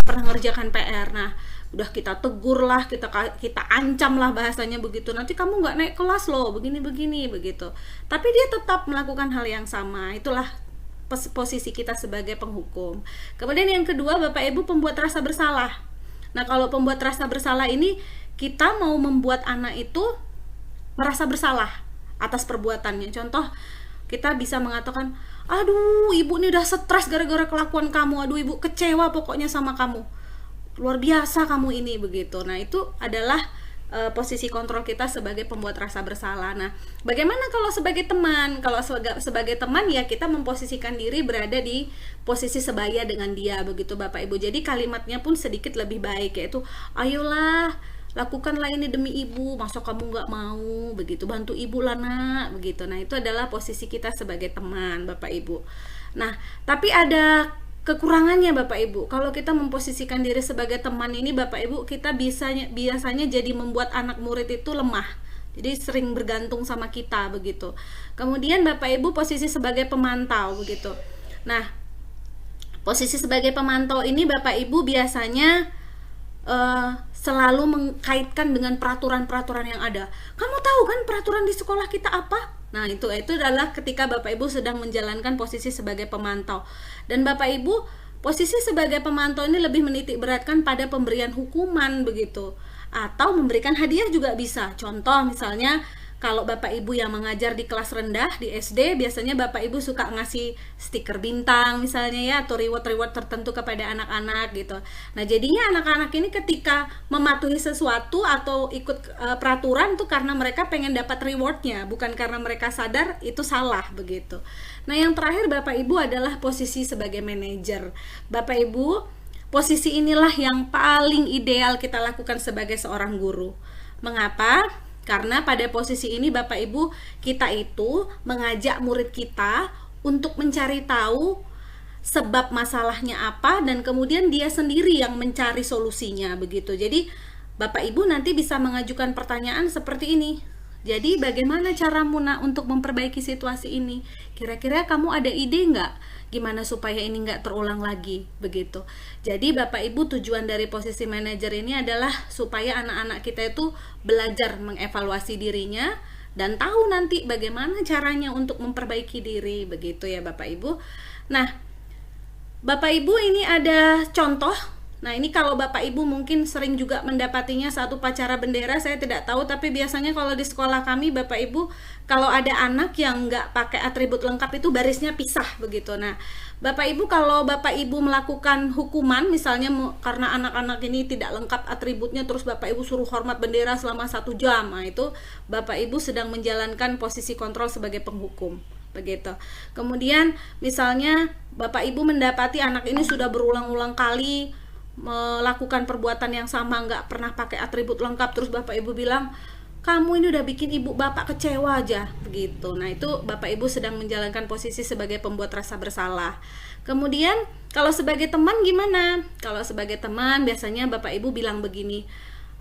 pernah ngerjakan PR. Nah udah kita tegur lah, kita ancam lah bahasanya begitu, nanti kamu nggak naik kelas loh, begini begitu. Tapi dia tetap melakukan hal yang sama. Itulah posisi kita sebagai penghukum. Kemudian yang kedua Bapak Ibu pembuat rasa bersalah. Nah kalau pembuat rasa bersalah ini kita mau membuat anak itu merasa bersalah atas perbuatannya. Contoh kita bisa mengatakan, aduh ibu ini udah stres gara-gara kelakuan kamu, aduh ibu kecewa pokoknya sama kamu, luar biasa kamu ini begitu. Nah itu adalah posisi kontrol kita sebagai pembuat rasa bersalah. Nah, bagaimana kalau sebagai teman? Kalau sebagai teman ya kita memposisikan diri berada di posisi sebaya dengan dia begitu Bapak Ibu. Jadi kalimatnya pun sedikit lebih baik, yaitu ayolah lakukanlah ini demi ibu, masa kamu nggak mau begitu, bantu ibu lah nak begitu. Nah, itu adalah posisi kita sebagai teman Bapak Ibu. Nah, tapi ada kekurangannya Bapak Ibu. Kalau kita memposisikan diri sebagai teman ini Bapak Ibu, kita biasanya jadi membuat anak murid itu lemah. Jadi sering bergantung sama kita begitu. Kemudian Bapak Ibu posisi sebagai pemantau begitu. Nah, posisi sebagai pemantau ini Bapak Ibu biasanya selalu mengkaitkan dengan peraturan-peraturan yang ada. Kamu tahu kan peraturan di sekolah kita apa? Nah, itu adalah ketika Bapak Ibu sedang menjalankan posisi sebagai pemantau. Dan Bapak Ibu, posisi sebagai pemantau ini lebih menitik beratkan pada pemberian hukuman begitu. Atau memberikan hadiah juga bisa. Contoh misalnya, kalau Bapak Ibu yang mengajar di kelas rendah di SD, biasanya Bapak Ibu suka ngasih stiker bintang misalnya ya, atau reward-reward tertentu kepada anak-anak gitu. Nah, jadinya anak-anak ini ketika mematuhi sesuatu atau ikut peraturan tuh karena mereka pengen dapat rewardnya, bukan karena mereka sadar itu salah begitu. Nah, yang terakhir Bapak Ibu adalah posisi sebagai manajer. Bapak Ibu, posisi inilah yang paling ideal kita lakukan sebagai seorang guru. Mengapa? Karena pada posisi ini Bapak Ibu, kita itu mengajak murid kita untuk mencari tahu sebab masalahnya apa, dan kemudian dia sendiri yang mencari solusinya begitu. Jadi Bapak Ibu nanti bisa mengajukan pertanyaan seperti ini. Jadi bagaimana caramu nak untuk memperbaiki situasi ini? Kira-kira kamu ada ide nggak? Gimana supaya ini nggak terulang lagi begitu. Jadi Bapak Ibu, tujuan dari posisi manajer ini adalah supaya anak-anak kita itu belajar mengevaluasi dirinya dan tahu nanti bagaimana caranya untuk memperbaiki diri begitu ya Bapak Ibu. Nah, Bapak Ibu, ini ada contoh. Nah, ini kalau Bapak Ibu mungkin sering juga mendapatinya saat upacara bendera, saya tidak tahu, tapi biasanya kalau di sekolah kami Bapak Ibu, kalau ada anak yang nggak pakai atribut lengkap itu barisnya pisah begitu. Nah, Bapak Ibu, kalau Bapak Ibu melakukan hukuman misalnya karena anak-anak ini tidak lengkap atributnya, terus Bapak Ibu suruh hormat bendera selama 1 jam, nah itu Bapak Ibu sedang menjalankan posisi kontrol sebagai penghukum begitu. Kemudian misalnya Bapak Ibu mendapati anak ini sudah berulang-ulang kali melakukan perbuatan yang sama, nggak pernah pakai atribut lengkap, terus Bapak Ibu bilang, kamu ini udah bikin ibu bapak kecewa aja begitu. Nah, itu Bapak Ibu sedang menjalankan posisi sebagai pembuat rasa bersalah. Kemudian kalau sebagai teman gimana? Kalau sebagai teman biasanya Bapak Ibu bilang begini,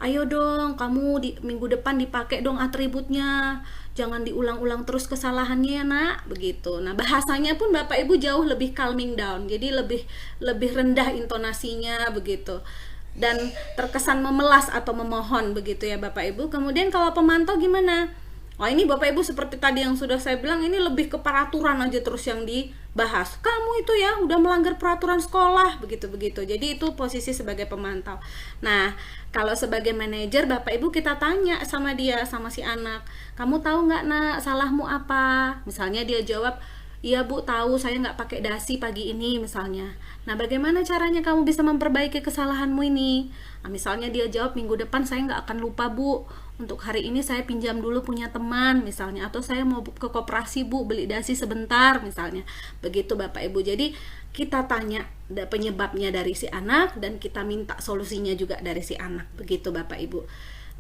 ayo dong kamu minggu depan dipakai dong atributnya, jangan diulang-ulang terus kesalahannya ya nak begitu. Nah, bahasanya pun Bapak Ibu jauh lebih calming down, jadi lebih rendah intonasinya begitu, dan terkesan memelas atau memohon begitu ya Bapak Ibu. Kemudian kalau pemantau gimana? Wah, ini Bapak Ibu seperti tadi yang sudah saya bilang, ini lebih ke peraturan aja terus yang dibahas. Kamu itu ya udah melanggar peraturan sekolah begitu-begitu. Jadi itu posisi sebagai pemantau. Nah, kalau sebagai manajer Bapak Ibu kita tanya sama dia, sama si anak, kamu tahu nggak nak salahmu apa? Misalnya dia jawab, iya Bu tahu, saya nggak pakai dasi pagi ini misalnya. Nah, bagaimana caranya kamu bisa memperbaiki kesalahanmu ini? Nah, misalnya dia jawab, minggu depan saya nggak akan lupa Bu, untuk hari ini saya pinjam dulu punya teman misalnya, atau saya mau ke koperasi Bu beli dasi sebentar misalnya. Begitu Bapak Ibu. Jadi kita tanya penyebabnya dari si anak dan kita minta solusinya juga dari si anak. Begitu Bapak Ibu.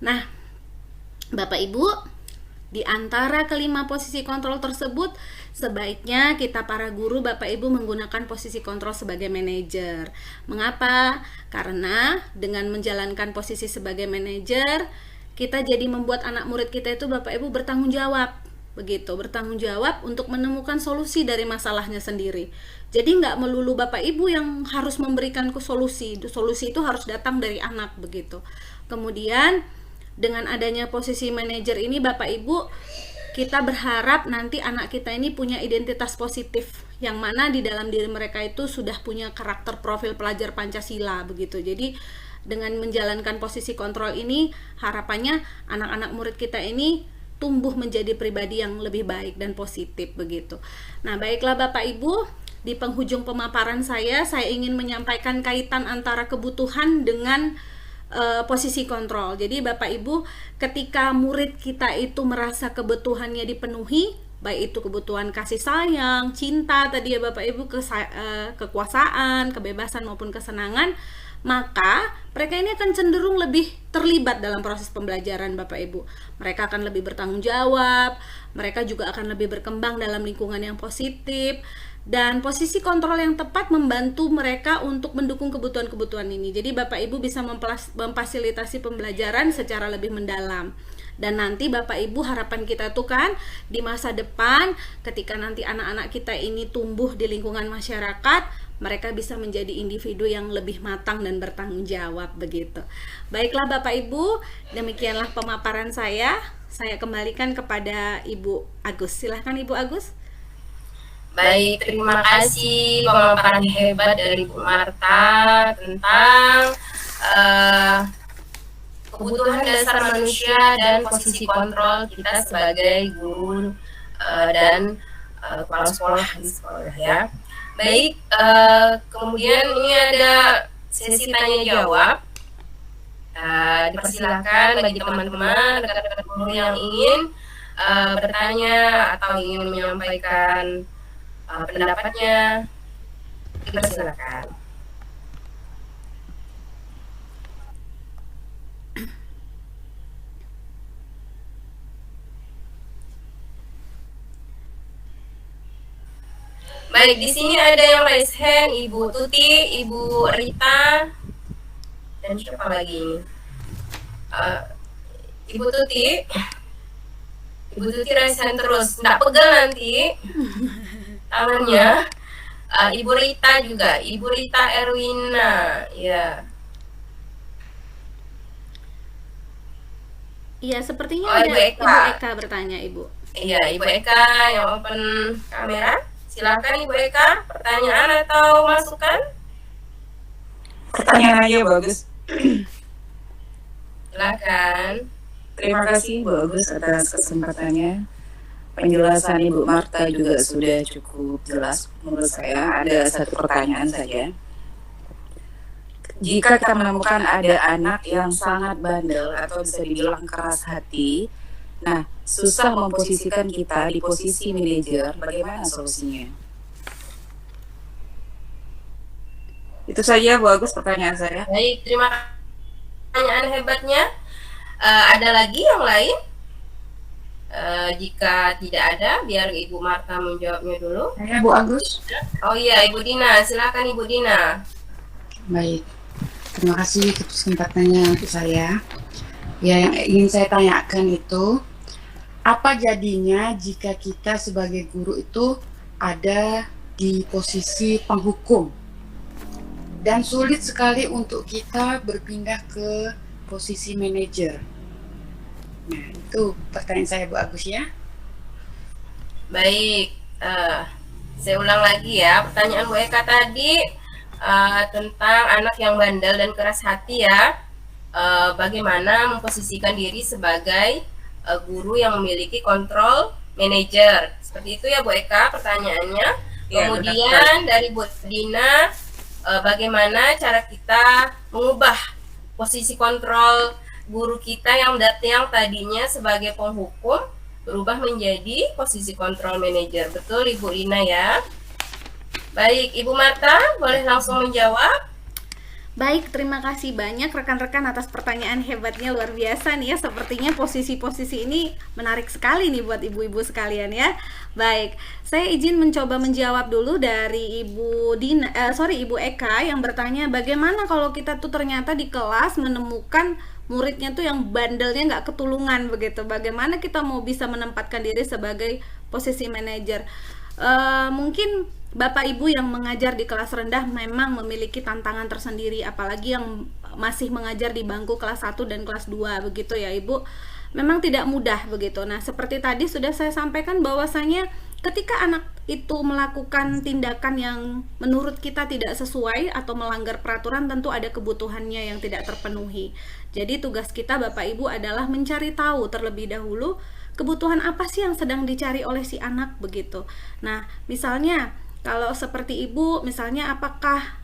Nah, Bapak Ibu, di antara kelima posisi kontrol tersebut, sebaiknya kita para guru Bapak Ibu menggunakan posisi kontrol sebagai manajer. Mengapa? Karena dengan menjalankan posisi sebagai manajer, kita jadi membuat anak murid kita itu Bapak Ibu bertanggung jawab. Begitu, bertanggung jawab untuk menemukan solusi dari masalahnya sendiri. Jadi nggak melulu Bapak Ibu yang harus memberikan solusi. Solusi itu harus datang dari anak begitu. Kemudian dengan adanya posisi manajer ini Bapak Ibu, kita berharap nanti anak kita ini punya identitas positif, yang mana di dalam diri mereka itu sudah punya karakter profil pelajar Pancasila begitu. Jadi dengan menjalankan posisi kontrol ini, harapannya anak-anak murid kita ini tumbuh menjadi pribadi yang lebih baik dan positif begitu. Nah, baiklah Bapak Ibu, di penghujung pemaparan saya ingin menyampaikan kaitan antara kebutuhan dengan posisi kontrol. Jadi Bapak Ibu, ketika murid kita itu merasa kebutuhannya dipenuhi, baik itu kebutuhan kasih sayang, cinta tadi ya Bapak Ibu, kekuasaan, kebebasan maupun kesenangan, maka mereka ini akan cenderung lebih terlibat dalam proses pembelajaran Bapak Ibu. Mereka akan lebih bertanggung jawab, mereka juga akan lebih berkembang dalam lingkungan yang positif, dan posisi kontrol yang tepat membantu mereka untuk mendukung kebutuhan-kebutuhan ini. Jadi Bapak Ibu bisa memfasilitasi pembelajaran secara lebih mendalam. Dan nanti Bapak Ibu, harapan kita tuh kan di masa depan ketika nanti anak-anak kita ini tumbuh di lingkungan masyarakat, mereka bisa menjadi individu yang lebih matang dan bertanggung jawab begitu. Baiklah Bapak Ibu, demikianlah pemaparan saya. Saya kembalikan kepada Ibu Agus. Silahkan Ibu Agus. Baik, terima kasih pemaparan hebat dari Bu Marta tentang kebutuhan dasar manusia dan posisi kontrol kita sebagai guru dan kepala sekolah di sekolah ya. Baik, kemudian ini ada sesi tanya jawab. Dipersilakan bagi teman-teman rekan-rekan guru yang ingin bertanya atau ingin menyampaikan pendapatnya, dipersilakan. Baik, di sini ada yang raise hand, Ibu Tuti, Ibu Rita, dan siapa lagi ini? Ibu Tuti raise hand terus, nggak pegal nanti tangannya. Ibu Rita juga, Ibu Rita Erwina, ya. Iya, sepertinya Oh, ada Ibu Eka. Ibu Eka bertanya, Ibu. Iya, Ibu Eka yang open kamera. Silakan Ibu Eka, pertanyaan atau masukan? Pertanyaan aja bagus. Silakan. Terima kasih Bu Agus atas kesempatannya. Penjelasan Ibu Marta juga sudah cukup jelas menurut saya. Ada satu pertanyaan saja. Jika kita menemukan ada anak yang sangat bandel atau bisa dibilang keras hati, nah susah memposisikan kita di posisi manajer, bagaimana solusinya? Itu saja Bu Agus pertanyaan saya. Baik, terima kasih pertanyaan hebatnya. Ada lagi yang lain? Jika tidak ada, biar Ibu Marta menjawabnya dulu. Saya Bu Agus. Oh iya, Ibu Dina, silakan Ibu Dina. Baik, terima kasih kesempatannya untuk saya. Ya, yang ingin saya tanyakan itu, apa jadinya jika kita sebagai guru itu ada di posisi penghukum dan sulit sekali untuk kita berpindah ke posisi manajer? Nah, itu pertanyaan saya Bu Agus ya. Baik, saya ulang lagi ya. Pertanyaan Bu Eka tadi tentang anak yang bandel dan keras hati ya. Bagaimana memposisikan diri sebagai guru yang memiliki kontrol manajer. Seperti itu ya Bu Eka pertanyaannya. Ya, Kemudian dari Bu Dina, bagaimana cara kita mengubah posisi kontrol guru kita yang tadinya sebagai penghukum berubah menjadi posisi kontrol manajer. Betul Ibu Dina ya. Baik, Ibu Marta boleh langsung menjawab. Baik, terima kasih banyak rekan-rekan atas pertanyaan hebatnya, luar biasa nih ya. Sepertinya posisi-posisi ini menarik sekali nih buat ibu-ibu sekalian ya. Baik, saya izin mencoba menjawab dulu dari Ibu Eka yang bertanya bagaimana kalau kita tuh ternyata di kelas menemukan muridnya tuh yang bandelnya nggak ketulungan begitu. Bagaimana kita mau bisa menempatkan diri sebagai posisi manajer? Mungkin Bapak Ibu yang mengajar di kelas rendah memang memiliki tantangan tersendiri, apalagi yang masih mengajar di bangku kelas 1 dan kelas 2 begitu ya Ibu. Memang tidak mudah begitu. Nah, seperti tadi sudah saya sampaikan bahwasanya ketika anak itu melakukan tindakan yang menurut kita tidak sesuai atau melanggar peraturan, tentu ada kebutuhannya yang tidak terpenuhi. Jadi tugas kita Bapak Ibu adalah mencari tahu terlebih dahulu kebutuhan apa sih yang sedang dicari oleh si anak begitu. Nah, misalnya kalau seperti Ibu, misalnya apakah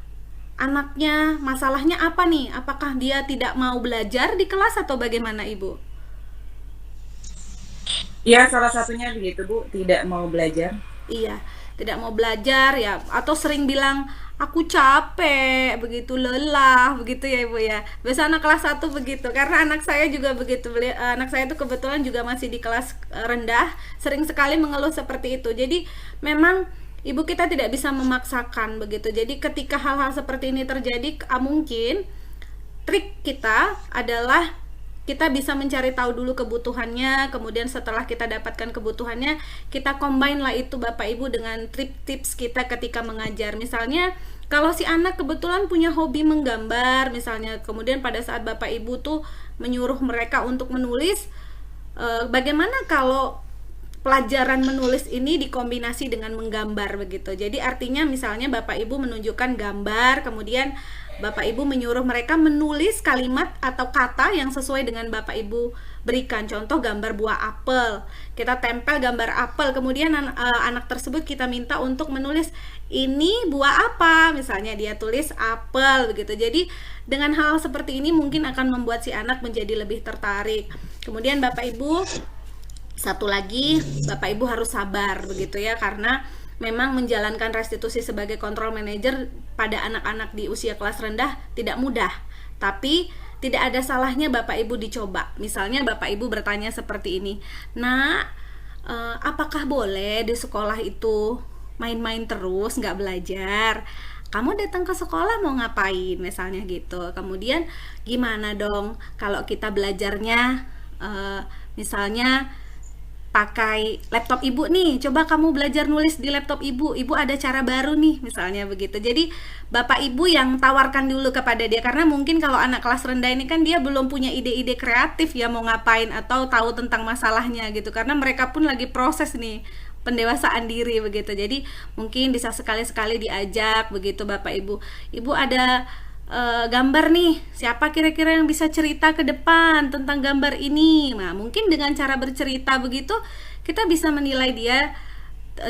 anaknya masalahnya apa nih? Apakah dia tidak mau belajar di kelas atau bagaimana, Ibu? Ya, salah satunya begitu, Bu, tidak mau belajar. Iya, tidak mau belajar ya, atau sering bilang aku capek, begitu lelah, begitu ya Ibu ya. Biasa anak kelas 1 begitu, karena anak saya juga begitu. Anak saya itu kebetulan juga masih di kelas rendah, sering sekali mengeluh seperti itu. Jadi memang Ibu kita tidak bisa memaksakan begitu. Jadi ketika hal-hal seperti ini terjadi, mungkin trik kita adalah kita bisa mencari tahu dulu kebutuhannya, kemudian setelah kita dapatkan kebutuhannya, kita combine lah itu Bapak Ibu dengan tips kita ketika mengajar. Misalnya kalau si anak kebetulan punya hobi menggambar misalnya, kemudian pada saat Bapak Ibu tuh menyuruh mereka untuk menulis, bagaimana kalau pelajaran menulis ini dikombinasi dengan menggambar begitu. Jadi artinya misalnya Bapak Ibu menunjukkan gambar, kemudian Bapak Ibu menyuruh mereka menulis kalimat atau kata yang sesuai dengan Bapak Ibu berikan. Contoh gambar buah apel, kita tempel gambar apel, kemudian anak tersebut kita minta untuk menulis ini buah apa, misalnya dia tulis apel begitu. Jadi dengan hal seperti ini mungkin akan membuat si anak menjadi lebih tertarik. Kemudian Bapak Ibu, satu lagi, Bapak Ibu harus sabar begitu ya, karena memang menjalankan restitusi sebagai control manager pada anak-anak di usia kelas rendah tidak mudah. Tapi tidak ada salahnya Bapak Ibu dicoba. Misalnya Bapak Ibu bertanya seperti ini, "Nak, apakah boleh di sekolah itu main-main terus, nggak belajar? Kamu datang ke sekolah mau ngapain?" Misalnya gitu. Kemudian gimana dong kalau kita belajarnya misalnya pakai laptop ibu nih, coba kamu belajar nulis di laptop ibu ada cara baru nih, misalnya begitu. Jadi Bapak Ibu yang tawarkan dulu kepada dia, karena mungkin kalau anak kelas rendah ini kan dia belum punya ide-ide kreatif ya mau ngapain atau tahu tentang masalahnya gitu, karena mereka pun lagi proses nih pendewasaan diri begitu. Jadi mungkin bisa sekali-sekali diajak begitu, Bapak Ibu, Ibu ada gambar nih, siapa kira-kira yang bisa cerita ke depan tentang gambar ini. Nah mungkin dengan cara bercerita begitu kita bisa menilai dia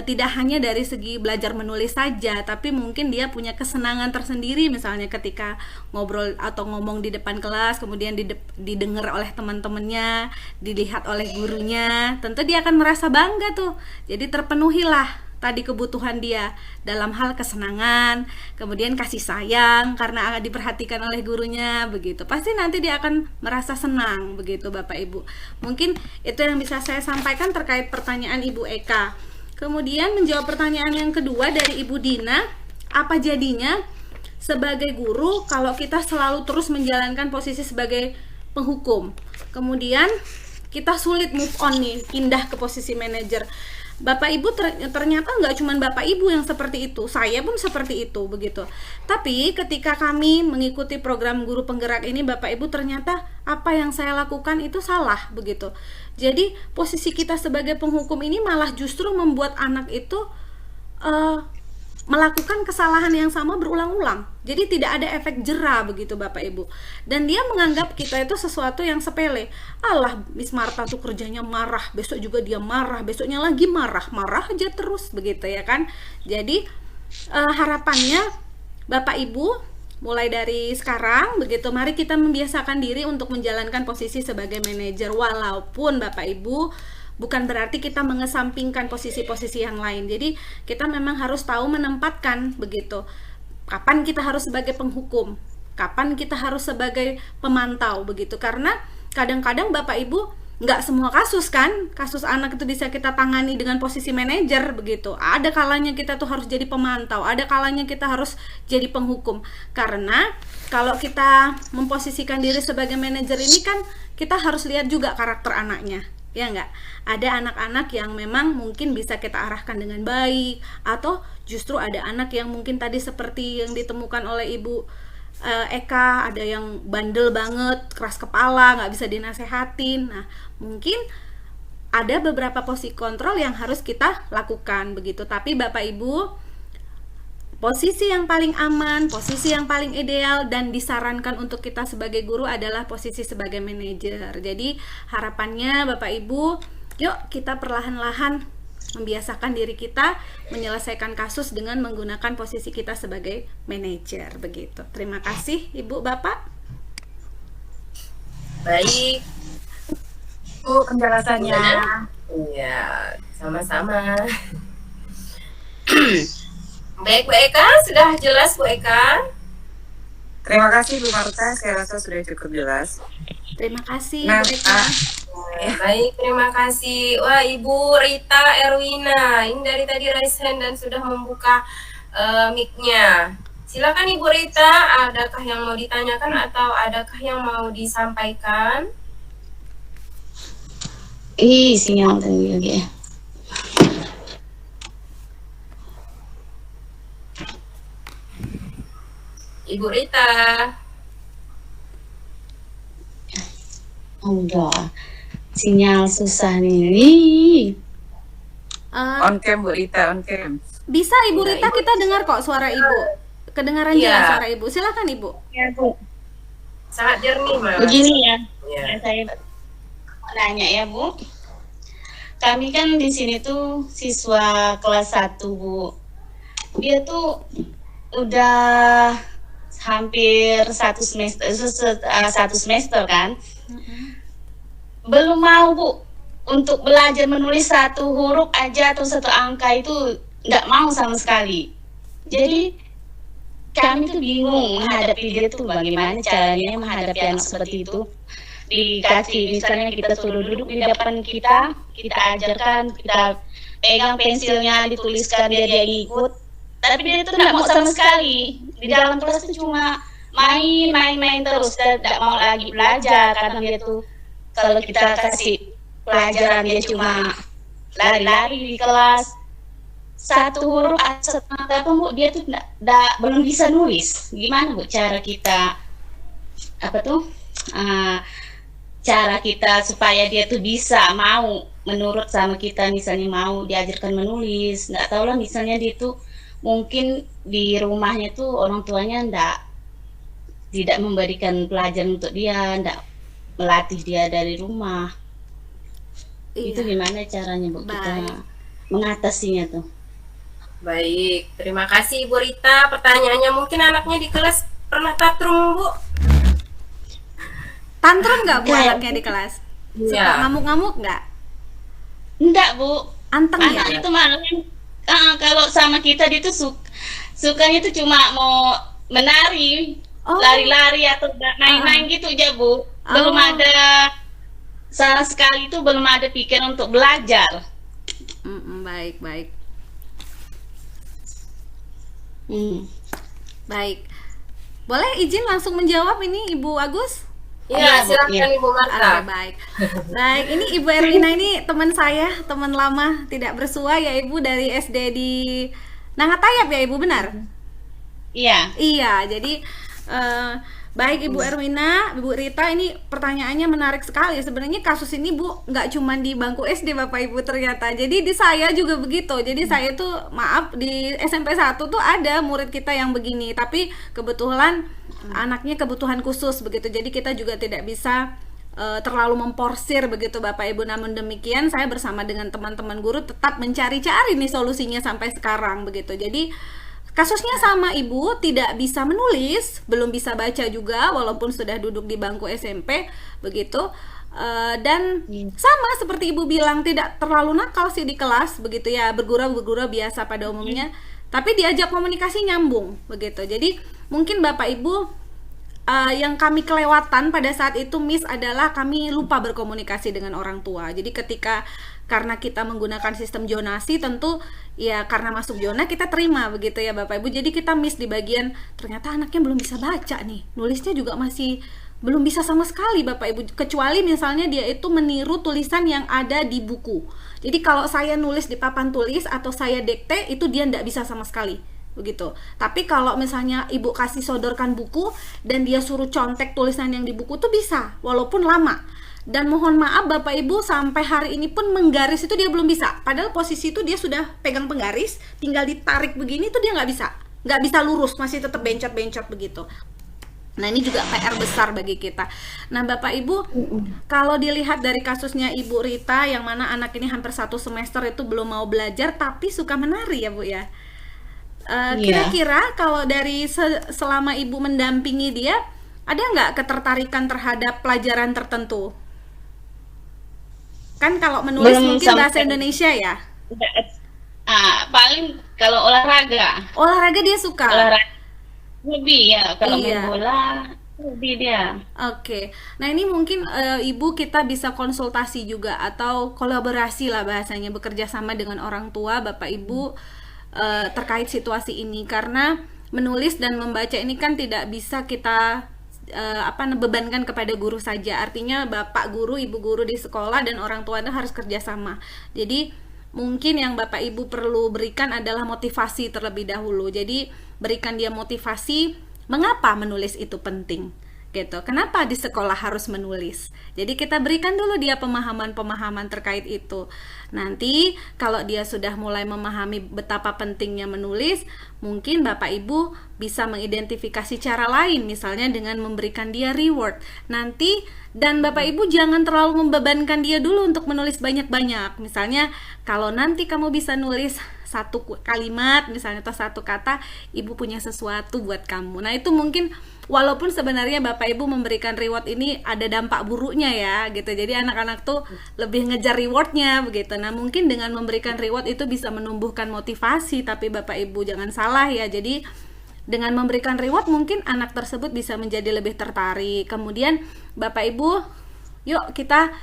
tidak hanya dari segi belajar menulis saja, tapi mungkin dia punya kesenangan tersendiri misalnya ketika ngobrol atau ngomong di depan kelas, kemudian didengar oleh teman-temannya, dilihat oleh gurunya, tentu dia akan merasa bangga tuh. Jadi terpenuhilah tadi kebutuhan dia dalam hal kesenangan, kemudian kasih sayang karena diperhatikan oleh gurunya begitu. Pasti nanti dia akan merasa senang begitu Bapak Ibu. Mungkin itu yang bisa saya sampaikan terkait pertanyaan Ibu Eka. Kemudian menjawab pertanyaan yang kedua dari Ibu Dina, apa jadinya sebagai guru kalau kita selalu terus menjalankan posisi sebagai penghukum, kemudian kita sulit move on nih, pindah ke posisi manajer. Bapak Ibu ternyata nggak cuma Bapak Ibu yang seperti itu, saya pun seperti itu begitu. Tapi ketika kami mengikuti program guru penggerak ini, Bapak Ibu, ternyata apa yang saya lakukan itu salah begitu. Jadi posisi kita sebagai penghukum ini malah justru membuat anak itu melakukan kesalahan yang sama berulang-ulang. Jadi tidak ada efek jera begitu Bapak Ibu. Dan dia menganggap kita itu sesuatu yang sepele. Alah, Miss Marta tuh kerjanya marah, besok juga dia marah, besoknya lagi marah, marah aja terus begitu ya kan. Jadi harapannya Bapak Ibu mulai dari sekarang begitu, mari kita membiasakan diri untuk menjalankan posisi sebagai manajer, walaupun Bapak Ibu bukan berarti kita mengesampingkan posisi-posisi yang lain. Jadi kita memang harus tahu menempatkan begitu. Kapan kita harus sebagai penghukum, kapan kita harus sebagai pemantau begitu. Karena kadang-kadang Bapak Ibu nggak semua kasus kan, kasus anak itu bisa kita tangani dengan posisi manajer begitu. Ada kalanya kita tuh harus jadi pemantau, ada kalanya kita harus jadi penghukum. Karena kalau kita memposisikan diri sebagai manajer ini kan kita harus lihat juga karakter anaknya. Ya enggak, ada anak-anak yang memang mungkin bisa kita arahkan dengan baik, atau justru ada anak yang mungkin tadi seperti yang ditemukan oleh Ibu Eka, ada yang bandel banget, keras kepala, nggak bisa dinasehatin. Nah mungkin ada beberapa posisi kontrol yang harus kita lakukan begitu. Tapi Bapak Ibu, posisi yang paling aman, posisi yang paling ideal dan disarankan untuk kita sebagai guru adalah posisi sebagai manajer. Jadi harapannya Bapak Ibu, yuk kita perlahan-lahan membiasakan diri kita menyelesaikan kasus dengan menggunakan posisi kita sebagai manajer begitu. Terima kasih Ibu Bapak. Baik. Bu, penjelasannya. Iya, sama-sama. Baik, Bu Eka, sudah jelas Bu Eka? Terima kasih Bu Marta, saya rasa sudah cukup jelas. Terima kasih Nah, Bu Eka. Baik, terima kasih. Wah, Ibu Rita Erwina, ini dari tadi raise hand dan sudah membuka mic-nya. Silakan Ibu Rita, adakah yang mau ditanyakan atau adakah yang mau disampaikan? Sinyal tadi ya. Ibu Rita. Udah. Sinyal susah nih. On cam Bu Rita, on cam. Bisa Ibu Ya, Rita, Ibu. kita dengar kok suara Ibu. Kedengaran Iya. jelas suara Ibu. Silakan Ibu. Ya, Bu. Sangat jernih, Mas. Begini ya. Ya. Saya nanya ya, Bu. Kami kan di sini tuh siswa kelas 1, Bu. Dia tuh udah hampir satu semester kan. Belum mau, Bu, untuk belajar menulis satu huruf aja atau satu angka itu nggak mau sama sekali. Jadi kami tuh bingung menghadapi dia tuh bagaimana caranya menghadapi anak seperti itu. Dikasih misalnya kita suruh duduk di depan kita ajarkan, kita pegang pensilnya, dituliskan, dia ikut. Tapi dia itu nggak mau sama sekali. Di dalam kelas itu cuma main terus, tidak mau lagi belajar karena dia tuh kalau kita kasih pelajaran dia cuma lari-lari di kelas. Satu huruf atau satu angka pun, Bu, dia tuh belum bisa nulis. Gimana, Bu, cara kita cara kita supaya dia tuh bisa mau menurut sama kita, misalnya mau diajarkan menulis. Nggak tahu lah, misalnya dia tuh mungkin di rumahnya tuh orang tuanya tidak memberikan pelajaran untuk dia, tidak melatih dia dari rumah. Itu Iya. gimana caranya, Bu, kita Baik. mengatasinya tuh? Baik, terima kasih Ibu Rita. Pertanyaannya, mungkin anaknya di kelas pernah tantrum, Bu? Tantrum nggak Bu Kayak- anaknya di kelas? Suka Iya. ngamuk-ngamuk nggak? Enggak, Bu. Anteng ya? Anak itu malah kalau sama kita dia tuh sukanya tuh cuma mau menari, Oh. lari-lari atau main-main gitu aja, Bu. Belum Oh. ada sama sekali itu belum ada pikiran untuk belajar. Baik, baik. Hmm. Baik. Boleh izin langsung menjawab ini Ibu Agus? Iya, Iya, Bu. silakan Iya. Ibu Marta. Oke, baik. Baik, ini Ibu Erwina ini teman saya, teman lama tidak bersua ya Ibu, dari SD di Nangatayap ya Ibu, benar? Iya. Iya, jadi baik Ibu Erwina, Ibu Rita, ini pertanyaannya menarik sekali. Sebenarnya kasus ini Bu nggak cuma di bangku SD Bapak Ibu ternyata. Jadi di saya juga begitu. Jadi saya tuh maaf di SMP 1 tuh ada murid kita yang begini, tapi kebetulan anaknya kebutuhan khusus begitu. Jadi kita juga tidak bisa terlalu memporsir begitu Bapak Ibu. Namun demikian saya bersama dengan teman-teman guru tetap mencari-cari nih solusinya sampai sekarang begitu. Jadi kasusnya sama Ibu, tidak bisa menulis, belum bisa baca juga walaupun sudah duduk di bangku SMP begitu. Dan sama seperti Ibu bilang, tidak terlalu nakal sih di kelas begitu ya, bergurau-bergurau biasa pada umumnya. Tapi diajak komunikasi nyambung begitu. Jadi mungkin Bapak Ibu yang kami kelewatan pada saat itu Miss adalah kami lupa berkomunikasi dengan orang tua. Jadi karena kita menggunakan sistem zonasi, tentu ya karena masuk zona kita terima begitu ya Bapak Ibu. Jadi kita miss di bagian ternyata anaknya belum bisa baca nih, nulisnya juga masih belum bisa sama sekali Bapak Ibu, kecuali misalnya dia itu meniru tulisan yang ada di buku. Jadi kalau saya nulis di papan tulis atau saya dikte, itu dia tidak bisa sama sekali begitu. Tapi kalau misalnya Ibu kasih sodorkan buku dan dia suruh contek tulisan yang di buku tuh bisa, walaupun lama. Dan mohon maaf Bapak Ibu, sampai hari ini pun menggaris itu dia belum bisa. Padahal posisi itu dia sudah pegang penggaris, tinggal ditarik begini tuh dia nggak bisa lurus, masih tetap bencot-bencot begitu. Nah, ini juga PR besar bagi kita. Nah, Bapak Ibu, kalau dilihat dari kasusnya Ibu Rita, yang mana anak ini hampir 1 semester itu belum mau belajar, tapi suka menari ya Bu ya. Kira-kira kalau dari selama Ibu mendampingi dia, ada nggak ketertarikan terhadap pelajaran tertentu? Kan kalau menulis Belum mungkin bahasa sampai. Indonesia ya. Paling kalau olahraga, Olahraga dia suka. olahraga hobi ya. Kalau main Iya. bola, hobi dia. Oke, nah ini mungkin Ibu kita bisa konsultasi juga atau kolaborasi lah bahasanya, bekerja sama dengan orang tua Bapak Ibu terkait situasi ini, karena menulis dan membaca ini kan tidak bisa kita bebankan kepada guru saja. Artinya Bapak guru, Ibu guru di sekolah dan orang tua itu harus kerjasama. Jadi mungkin yang Bapak Ibu perlu berikan adalah motivasi terlebih dahulu. Jadi berikan dia motivasi mengapa menulis itu penting gitu. Kenapa di sekolah harus menulis? Jadi kita berikan dulu dia pemahaman-pemahaman terkait itu. Nanti kalau dia sudah mulai memahami betapa pentingnya menulis, mungkin Bapak Ibu bisa mengidentifikasi cara lain, misalnya dengan memberikan dia reward. Nanti dan Bapak Ibu jangan terlalu membebankan dia dulu untuk menulis banyak-banyak. Misalnya kalau nanti kamu bisa nulis 1 kalimat misalnya atau 1 kata, Ibu punya sesuatu buat kamu. Nah, itu mungkin walaupun sebenarnya Bapak Ibu memberikan reward ini ada dampak buruknya ya gitu. Jadi anak-anak tuh lebih ngejar rewardnya begitu. Nah, mungkin dengan memberikan reward itu bisa menumbuhkan motivasi, tapi Bapak Ibu jangan salah ya. Jadi dengan memberikan reward mungkin anak tersebut bisa menjadi lebih tertarik. Kemudian Bapak Ibu, yuk kita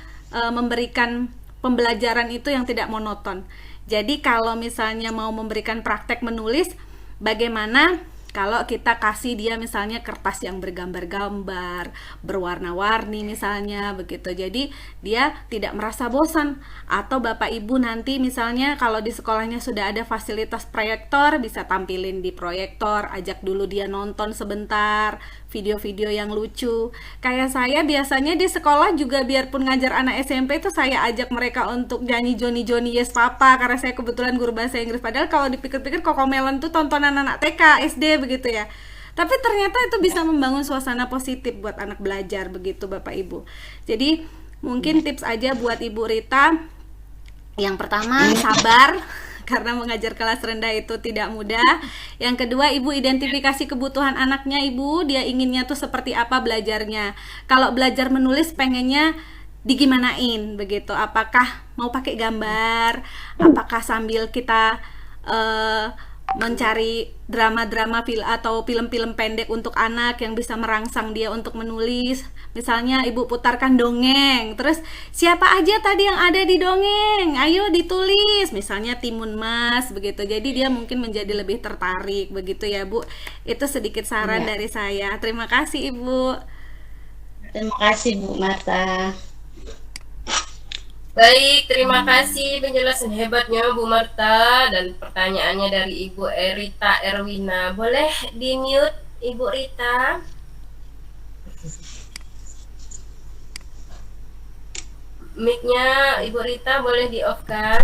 memberikan pembelajaran itu yang tidak monoton. Jadi kalau misalnya mau memberikan praktek menulis, bagaimana kalau kita kasih dia misalnya kertas yang bergambar-gambar, berwarna-warni misalnya begitu. Jadi dia tidak merasa bosan. Atau Bapak Ibu nanti misalnya kalau di sekolahnya sudah ada fasilitas proyektor, bisa tampilin di proyektor, ajak dulu dia nonton sebentar video-video yang lucu. Kayak saya biasanya di sekolah juga biarpun ngajar anak SMP itu saya ajak mereka untuk nyanyi Johnny Johnny Yes Papa, karena saya kebetulan guru bahasa Inggris. Padahal kalau dipikir-pikir Cocomelon tuh tontonan anak TK, SD begitu ya. Tapi ternyata itu bisa membangun suasana positif buat anak belajar begitu Bapak Ibu. Jadi mungkin tips aja buat Ibu Rita. Yang pertama, sabar karena mengajar kelas rendah itu tidak mudah. Yang kedua, Ibu identifikasi kebutuhan anaknya, Ibu, dia inginnya tuh seperti apa belajarnya. Kalau belajar menulis pengennya digimanain begitu. Apakah mau pakai gambar? Apakah sambil kita mencari drama-drama atau film-film pendek untuk anak yang bisa merangsang dia untuk menulis. Misalnya Ibu putarkan dongeng, terus siapa aja tadi yang ada di dongeng, ayo ditulis, misalnya Timun Mas begitu. Jadi dia mungkin menjadi lebih tertarik begitu ya Bu. Itu sedikit saran dari saya. Terima kasih Ibu. Terima kasih Bu Marta. Baik, terima kasih penjelasan hebatnya Bu Marta dan pertanyaannya dari Ibu Rita Erwina. Boleh di-mute Ibu Rita? Mic-nya Ibu Rita boleh di-off-kan?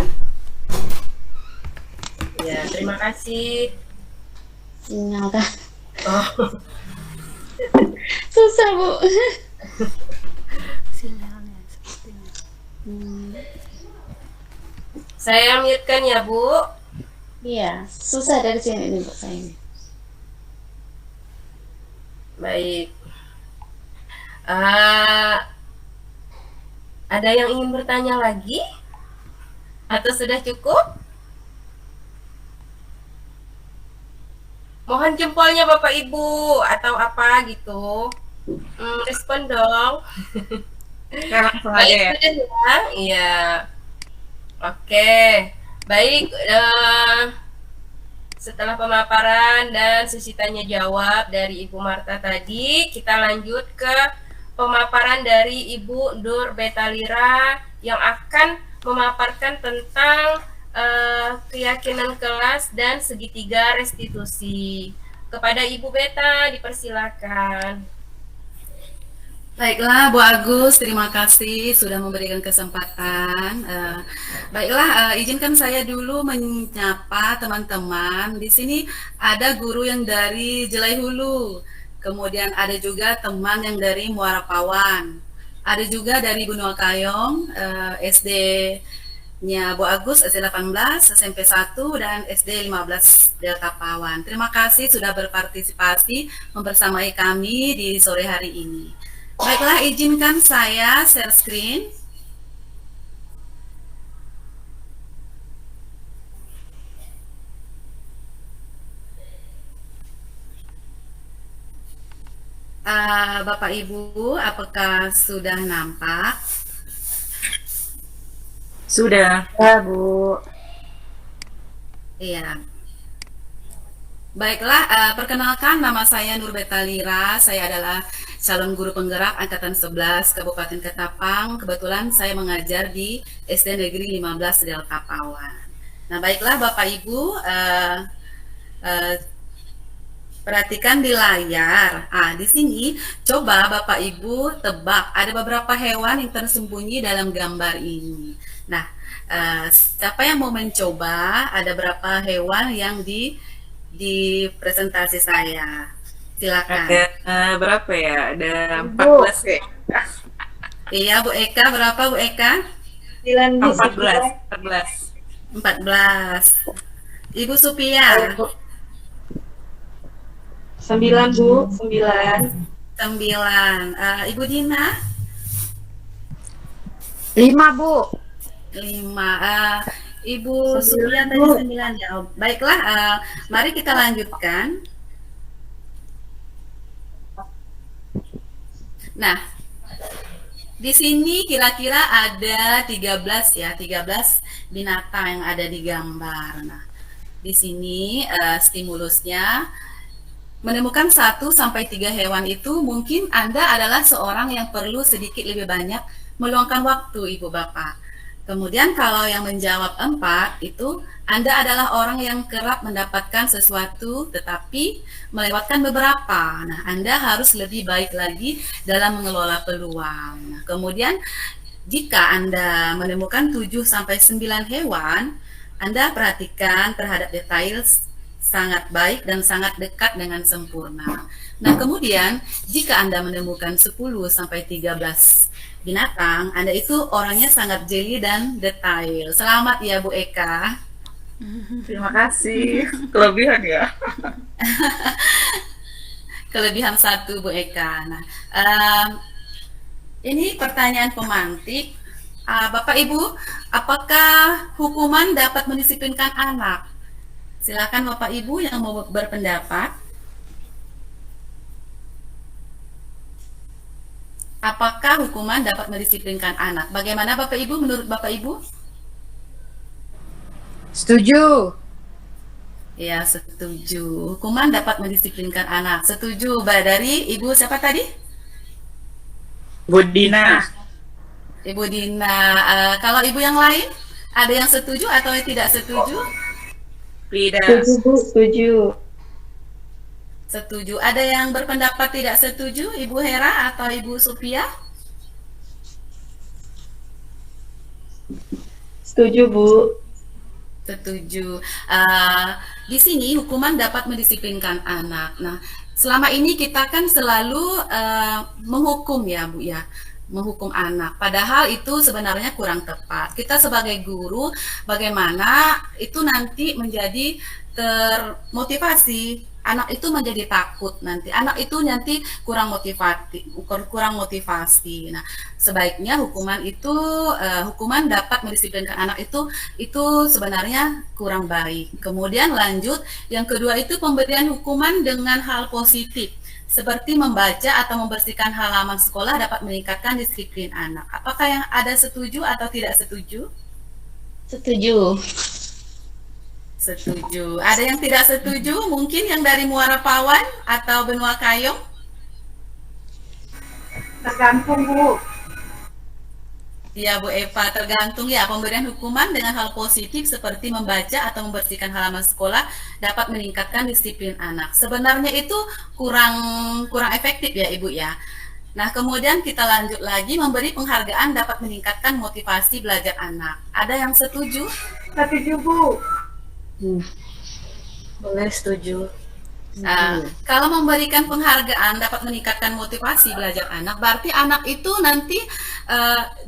Ya, terima kasih. Sinyal kan. Oh. Susah Bu. Sinyalnya sepertinya. Saya mute-kan ya Bu. Iya, susah dari sini ini Bu saya ini. Baik. Ada yang ingin bertanya lagi? Atau sudah cukup? Mohon jempolnya Bapak Ibu atau apa gitu. Respon dong. Langsung aja ya. Baik, sudah ya. Iya. Oke. Baik, setelah pemaparan dan sesi tanya jawab dari Ibu Marta tadi, kita lanjut ke pemaparan dari Ibu Nur Betalira yang akan memaparkan tentang keyakinan kelas dan segitiga restitusi. Kepada Ibu Beta dipersilakan. Baiklah, Bu Agus, terima kasih sudah memberikan kesempatan. Baiklah, izinkan saya dulu menyapa teman-teman. Di sini ada guru yang dari Jelai Hulu. Kemudian ada juga teman yang dari Muara Pawan. Ada juga dari Benua Kayong, SD-nya Bu Agus, SD 18, SMP 1, dan SD 15 Delta Pawan. Terima kasih sudah berpartisipasi membersamai kami di sore hari ini. Baiklah, izinkan saya share screen. Bapak Ibu, apakah sudah nampak? Sudah. Ya, Bu. Iya. Baiklah, perkenalkan nama saya Nur Betalira. Saya adalah calon guru penggerak Angkatan 11 Kabupaten Ketapang. Kebetulan saya mengajar di SD Negeri 15 Delta Pawan. Nah, baiklah Bapak Ibu, perhatikan di layar. Di sini coba Bapak Ibu tebak, ada beberapa hewan yang tersembunyi dalam gambar ini. Nah, siapa yang mau mencoba? Ada berapa hewan yang di presentasi saya? Silakan. Ada berapa ya? Ada 14 kayak. Iya, Bu Eka, berapa Bu Eka? 14. 14. Ibu Supia. 9 Bu, 9. 9. Ibu Dina. 5, Bu. 5. Ibu Supia tadi 9 ya. Baiklah, mari kita lanjutkan. Nah, di sini kira-kira ada 13 ya, 13 binatang yang ada di gambar. Nah, di sini stimulusnya menemukan 1 sampai 3 hewan itu mungkin Anda adalah seorang yang perlu sedikit lebih banyak meluangkan waktu, Ibu Bapak. Kemudian kalau yang menjawab 4 itu Anda adalah orang yang kerap mendapatkan sesuatu tetapi melewatkan beberapa. Nah, Anda harus lebih baik lagi dalam mengelola peluang. Nah, kemudian jika Anda menemukan 7 sampai 9 hewan, Anda perhatikan terhadap detail sangat baik dan sangat dekat dengan sempurna. Nah, kemudian jika Anda menemukan 10 sampai 13 binatang, Anda itu orangnya sangat jeli dan detail. Selamat ya Bu Eka. Terima kasih. Kelebihan ya. Kelebihan 1 Bu Eka. Nah, ini pertanyaan pemantik. Bapak Ibu, apakah hukuman dapat mendisiplinkan anak? Silakan Bapak Ibu yang mau berpendapat. Apakah hukuman dapat mendisiplinkan anak? Bagaimana Bapak Ibu, menurut Bapak Ibu? Setuju. Ya, setuju. Hukuman dapat mendisiplinkan anak. Setuju. Dari Ibu siapa tadi? Bu Dina. Ibu Dina. Kalau Ibu yang lain, ada yang setuju atau yang tidak setuju? Tidak. Setuju. Setuju. Ada yang berpendapat tidak setuju? Ibu Hera atau Ibu Supia? Setuju, Bu. Setuju. Di sini hukuman dapat mendisiplinkan anak. Nah, selama ini kita kan selalu menghukum ya, Bu ya, menghukum anak. Padahal itu sebenarnya kurang tepat. Kita sebagai guru, bagaimana itu nanti menjadi termotivasi. Anak itu menjadi takut nanti. Anak itu nanti kurang motivasi. Nah, sebaiknya hukuman dapat mendisiplinkan anak itu sebenarnya kurang baik. Kemudian lanjut, yang kedua itu pemberian hukuman dengan hal positif seperti membaca atau membersihkan halaman sekolah dapat meningkatkan disiplin anak. Apakah yang ada setuju atau tidak setuju? Setuju. Setuju. Ada yang tidak setuju? Mungkin yang dari Muara Pawan atau Benua Kayong? Tergantung, Bu. Ya Bu Eva, tergantung ya. Pemberian hukuman dengan hal positif seperti membaca atau membersihkan halaman sekolah dapat meningkatkan disiplin anak. Sebenarnya itu kurang efektif ya Ibu ya. Nah, kemudian kita lanjut lagi, memberi penghargaan dapat meningkatkan motivasi belajar anak. Ada yang setuju? Setuju, Bu. Boleh setuju. Kalau memberikan penghargaan dapat meningkatkan motivasi belajar anak, berarti anak itu nanti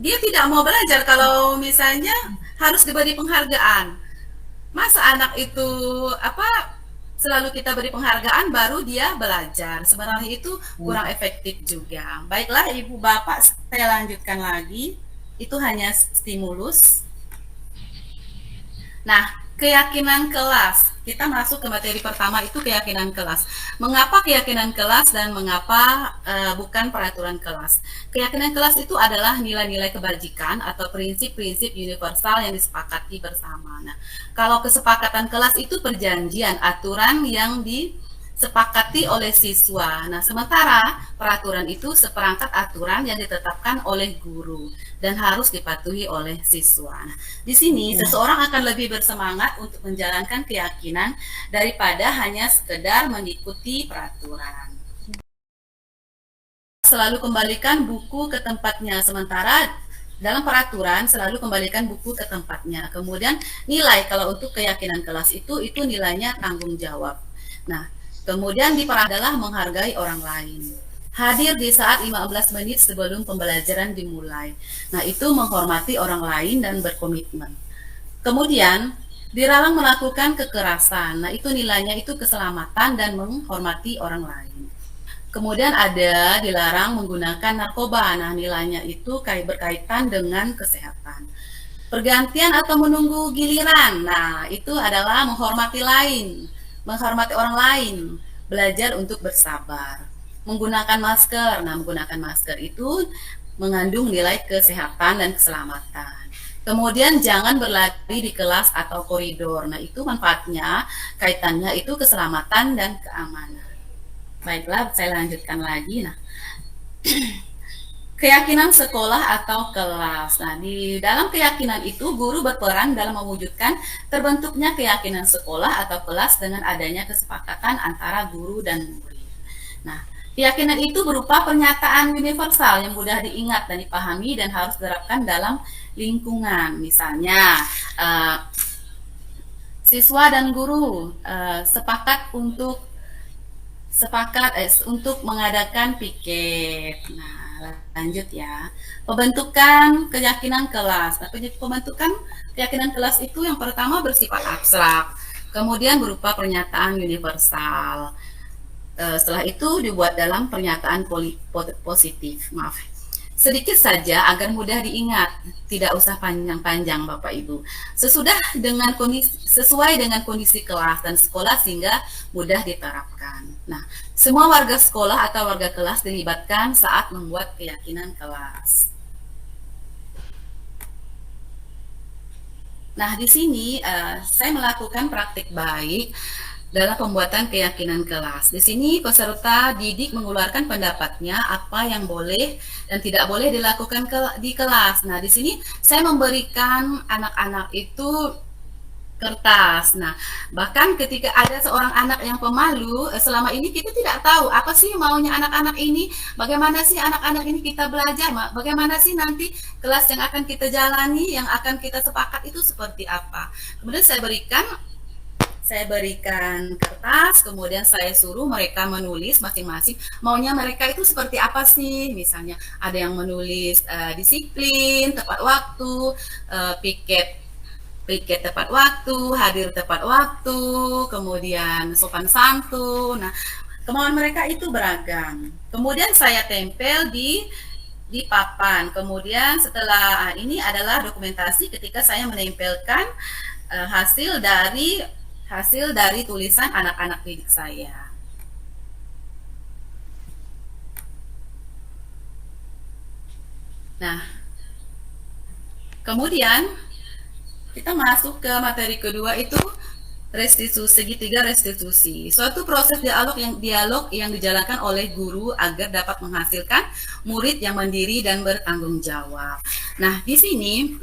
dia tidak mau belajar kalau misalnya harus diberi penghargaan. Masa anak itu selalu kita beri penghargaan baru dia belajar. Sebenarnya itu kurang efektif juga. Baiklah Ibu Bapak, saya lanjutkan lagi. Itu hanya stimulus. Nah, keyakinan kelas. Kita masuk ke materi pertama, itu keyakinan kelas. Mengapa keyakinan kelas dan mengapa bukan peraturan kelas? Keyakinan kelas itu adalah nilai-nilai kebajikan atau prinsip-prinsip universal yang disepakati bersama. Nah, kalau kesepakatan kelas itu perjanjian, aturan yang disepakati oleh siswa. Nah, sementara peraturan itu seperangkat aturan yang ditetapkan oleh guru dan harus dipatuhi oleh siswa. Nah, di sini seseorang akan lebih bersemangat untuk menjalankan keyakinan daripada hanya sekedar mengikuti peraturan. Selalu kembalikan buku ke tempatnya, sementara dalam peraturan selalu kembalikan buku ke tempatnya. Kemudian nilai, kalau untuk keyakinan kelas itu nilainya tanggung jawab. Nah, kemudian adalah menghargai orang lain. Hadir di saat 15 menit sebelum pembelajaran dimulai. Nah, itu menghormati orang lain dan berkomitmen. Kemudian, dilarang melakukan kekerasan. Nah, itu nilainya itu keselamatan dan menghormati orang lain. Kemudian ada dilarang menggunakan narkoba. Nah, nilainya itu berkaitan dengan kesehatan. Pergantian atau menunggu giliran. Nah, itu adalah menghormati orang lain, belajar untuk bersabar. Menggunakan masker. Nah, menggunakan masker itu mengandung nilai kesehatan dan keselamatan. Kemudian jangan berlari di kelas atau koridor. Nah, itu manfaatnya, kaitannya itu keselamatan dan keamanan. Baiklah, saya lanjutkan lagi. Nah, keyakinan sekolah atau kelas. Nah, di dalam keyakinan itu guru berperan dalam mewujudkan terbentuknya keyakinan sekolah atau kelas dengan adanya kesepakatan antara guru dan murid. Nah, keyakinan itu berupa pernyataan universal yang mudah diingat dan dipahami dan harus diterapkan dalam lingkungan. Misalnya, siswa dan guru sepakat untuk mengadakan piket. Nah, lanjut ya. Pembentukan keyakinan kelas. Nah, pembentukan keyakinan kelas itu yang pertama bersifat abstrak, kemudian berupa pernyataan universal. Setelah itu dibuat dalam pernyataan positif. Sedikit saja agar mudah diingat, tidak usah panjang-panjang Bapak Ibu. Sesuai dengan kondisi kelas dan sekolah sehingga mudah diterapkan. Nah, semua warga sekolah atau warga kelas dilibatkan saat membuat keyakinan kelas. Nah, di sini saya melakukan praktik baik dalam pembuatan keyakinan kelas. Di sini peserta didik mengeluarkan pendapatnya apa yang boleh dan tidak boleh dilakukan di kelas. Nah, di sini saya memberikan anak-anak itu kertas. Nah, bahkan ketika ada seorang anak yang pemalu, selama ini kita tidak tahu apa sih maunya anak-anak ini, bagaimana sih anak-anak ini kita belajar, bagaimana sih nanti kelas yang akan kita jalani, yang akan kita sepakat itu seperti apa. Kemudian saya berikan kertas, kemudian saya suruh mereka menulis masing-masing maunya mereka itu seperti apa sih. Misalnya ada yang menulis disiplin, tepat waktu, piket tepat waktu, hadir tepat waktu, kemudian sopan santun. Nah, kemauan mereka itu beragam. Kemudian saya tempel di papan. Kemudian setelah ini adalah dokumentasi ketika saya menempelkan hasil dari tulisan anak-anak didik saya. Nah, kemudian kita masuk ke materi kedua, itu segitiga restitusi. Suatu proses dialog yang dijalankan oleh guru agar dapat menghasilkan murid yang mandiri dan bertanggung jawab. Nah, di sini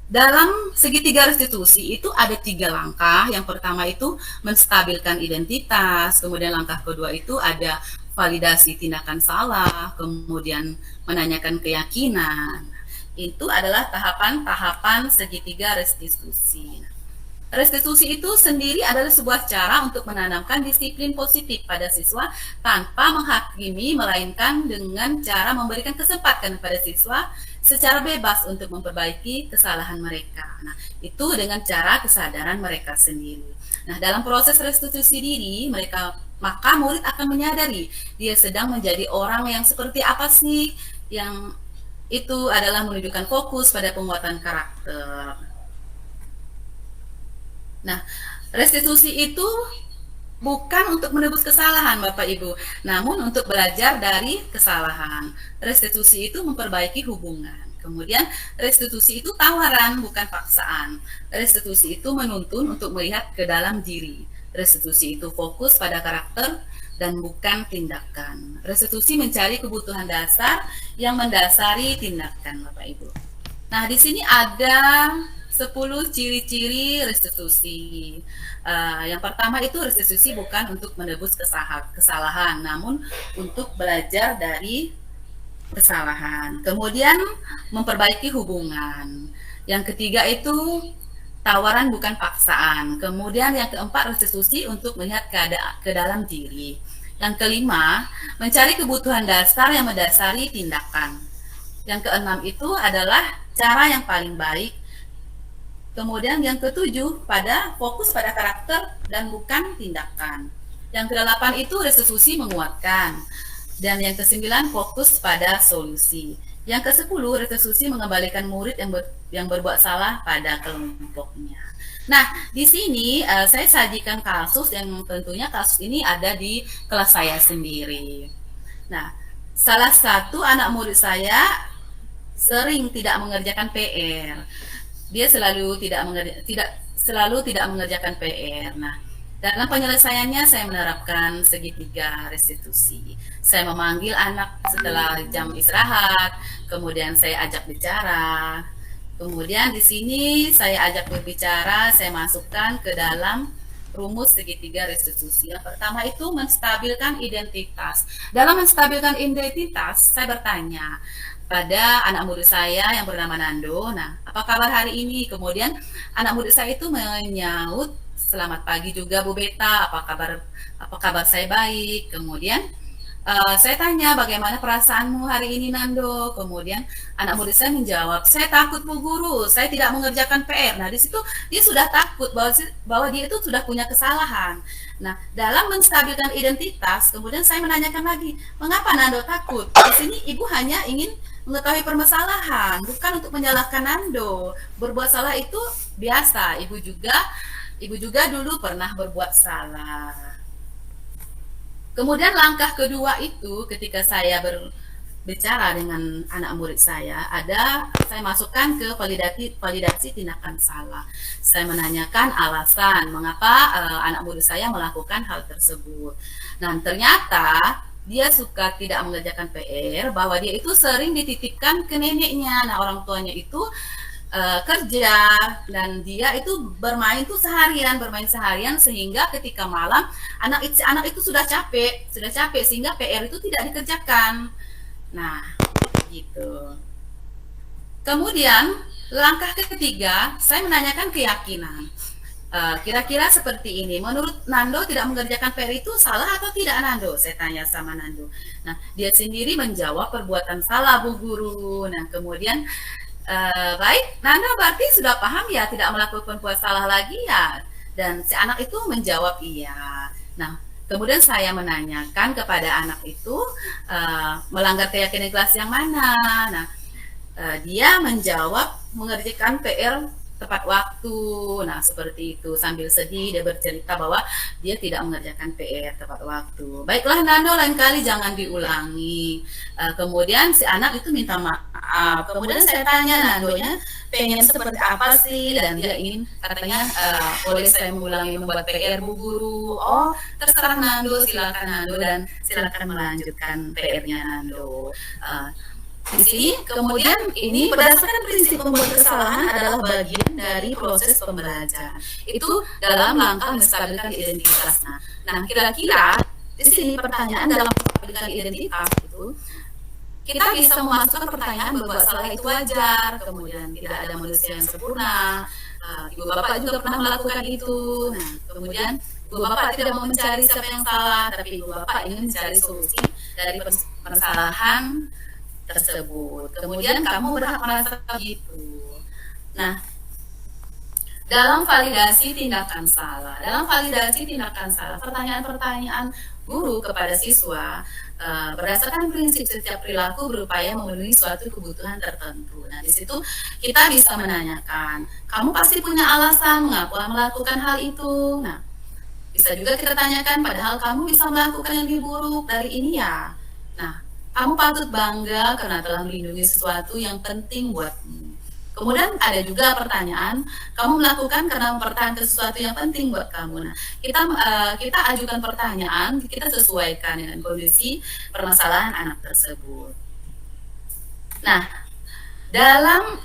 dalam segitiga restitusi itu ada 3 langkah. Yang pertama itu menstabilkan identitas, kemudian langkah kedua itu ada validasi tindakan salah, kemudian menanyakan keyakinan. Itu adalah tahapan-tahapan segitiga restitusi. restitusi itu sendiri adalah sebuah cara untuk menanamkan disiplin positif pada siswa tanpa menghakimi, melainkan dengan cara memberikan kesempatan pada siswa secara bebas untuk memperbaiki kesalahan mereka. Nah, itu dengan cara kesadaran mereka sendiri. Nah, dalam proses restitusi diri, maka murid akan menyadari dia sedang menjadi orang yang seperti apa sih, yang itu adalah menunjukkan fokus pada penguatan karakter. Nah, restitusi itu bukan untuk menebus kesalahan Bapak Ibu, namun untuk belajar dari kesalahan. Restitusi itu memperbaiki hubungan. Kemudian restitusi itu tawaran, bukan paksaan. Restitusi itu menuntun untuk melihat ke dalam diri. Restitusi itu fokus pada karakter dan bukan tindakan. Restitusi mencari kebutuhan dasar yang mendasari tindakan Bapak Ibu. Nah, di sini ada 10 ciri-ciri restitusi. Yang pertama itu restitusi bukan untuk menebus kesalahan, namun untuk belajar dari kesalahan. Kemudian memperbaiki hubungan. Yang ketiga itu tawaran bukan paksaan. Kemudian yang keempat restitusi untuk melihat ke dalam diri. Yang kelima mencari kebutuhan dasar yang mendasari tindakan. Yang keenam itu adalah cara yang paling baik. Kemudian yang ketujuh fokus pada karakter dan bukan tindakan. Yang kedelapan itu restitusi menguatkan. Dan yang kesembilan fokus pada solusi. Yang kesepuluh restitusi mengembalikan murid yang berbuat salah pada kelompoknya. Nah, di sini saya sajikan kasus yang tentunya kasus ini ada di kelas saya sendiri. Nah, salah satu anak murid saya sering tidak mengerjakan PR. Dia selalu tidak mengerjakan PR. Nah, dalam penyelesaiannya saya menerapkan segitiga restitusi. Saya memanggil anak setelah jam istirahat, kemudian saya ajak bicara. Kemudian di sini saya ajak berbicara, saya masukkan ke dalam rumus segitiga restitusi. Yang pertama itu menstabilkan identitas. Dalam menstabilkan identitas, saya bertanya pada anak murid saya yang bernama Nando, nah, apa kabar hari ini? Kemudian anak murid saya itu menyaut, selamat pagi juga Bu Beta, apa kabar saya baik. Kemudian saya tanya, bagaimana perasaanmu hari ini Nando? Kemudian anak murid saya menjawab, saya takut Bu Guru, saya tidak mengerjakan PR. Nah, di situ dia sudah takut bahwa dia itu sudah punya kesalahan. Nah, dalam menstabilkan identitas, kemudian saya menanyakan lagi, mengapa Nando takut? Di sini Ibu hanya ingin mengetahui permasalahan, bukan untuk menyalahkan Nando. Berbuat salah itu biasa, Ibu juga dulu pernah berbuat salah. Kemudian langkah kedua itu ketika saya berbicara dengan anak murid saya saya masukkan ke validasi tindakan salah. Saya menanyakan alasan mengapa anak murid saya melakukan hal tersebut. Nah, ternyata dia suka tidak mengerjakan PR, bahwa dia itu sering dititipkan ke neneknya. Nah, orang tuanya itu kerja dan dia itu bermain seharian sehingga ketika malam anak itu sudah capek sehingga PR itu tidak dikerjakan. Nah, gitu. Kemudian langkah ketiga saya menanyakan keyakinan. Kira-kira seperti ini, menurut Nando tidak mengerjakan PR itu salah atau tidak Nando? Saya tanya sama Nando. Nah, dia sendiri menjawab perbuatan salah Bu Guru. Nah, kemudian baik, Nando berarti sudah paham ya, tidak melakukan perbuatan salah lagi ya? Dan si anak itu menjawab iya. Nah, kemudian saya menanyakan kepada anak itu melanggar keyakinan kelas yang mana? Nah, dia menjawab mengerjakan PR tepat waktu. Nah, seperti itu. Sambil sedih dia bercerita bahwa dia tidak mengerjakan PR tepat waktu. Baiklah Nando, lain kali jangan diulangi. Kemudian si anak itu minta maaf. Kemudian saya tanya Nandonya pengen seperti apa sih, dan dia ingin katanya boleh saya mengulangi membuat PR Bu Guru. Oh, terserah Nando, silakan Nando, dan silakan melanjutkan PR-nya Nando. Di sini kemudian ini berdasarkan prinsip membuat kesalahan adalah bagian dari proses pembelajaran. Itu dalam langkah menstabilkan identitas. Nah, kira-kira di sini pertanyaan dalam menstabilkan identitas itu kita bisa memasukkan pertanyaan berbuat salah itu wajar, kemudian tidak ada manusia yang sempurna, Ibu bapak juga pernah melakukan itu. Nah, kemudian ibu bapak tidak mau mencari siapa yang salah, tapi ibu bapak ingin mencari solusi dari permasalahan tersebut. Kemudian kamu berhak merasa begitu. Nah, dalam validasi tindakan salah, pertanyaan-pertanyaan guru kepada siswa berdasarkan prinsip setiap perilaku berupaya memenuhi suatu kebutuhan tertentu. Nah, di situ kita bisa menanyakan, kamu pasti punya alasan mengapa melakukan hal itu. Nah, bisa juga kita tanyakan, padahal kamu bisa melakukan yang lebih buruk dari ini ya. Nah, kamu patut bangga karena telah melindungi sesuatu yang penting buatmu. Kemudian ada juga pertanyaan, kamu melakukan karena mempertahankan sesuatu yang penting buat kamu. Nah, kita ajukan pertanyaan, kita sesuaikan dengan kondisi permasalahan anak tersebut. Nah, dalam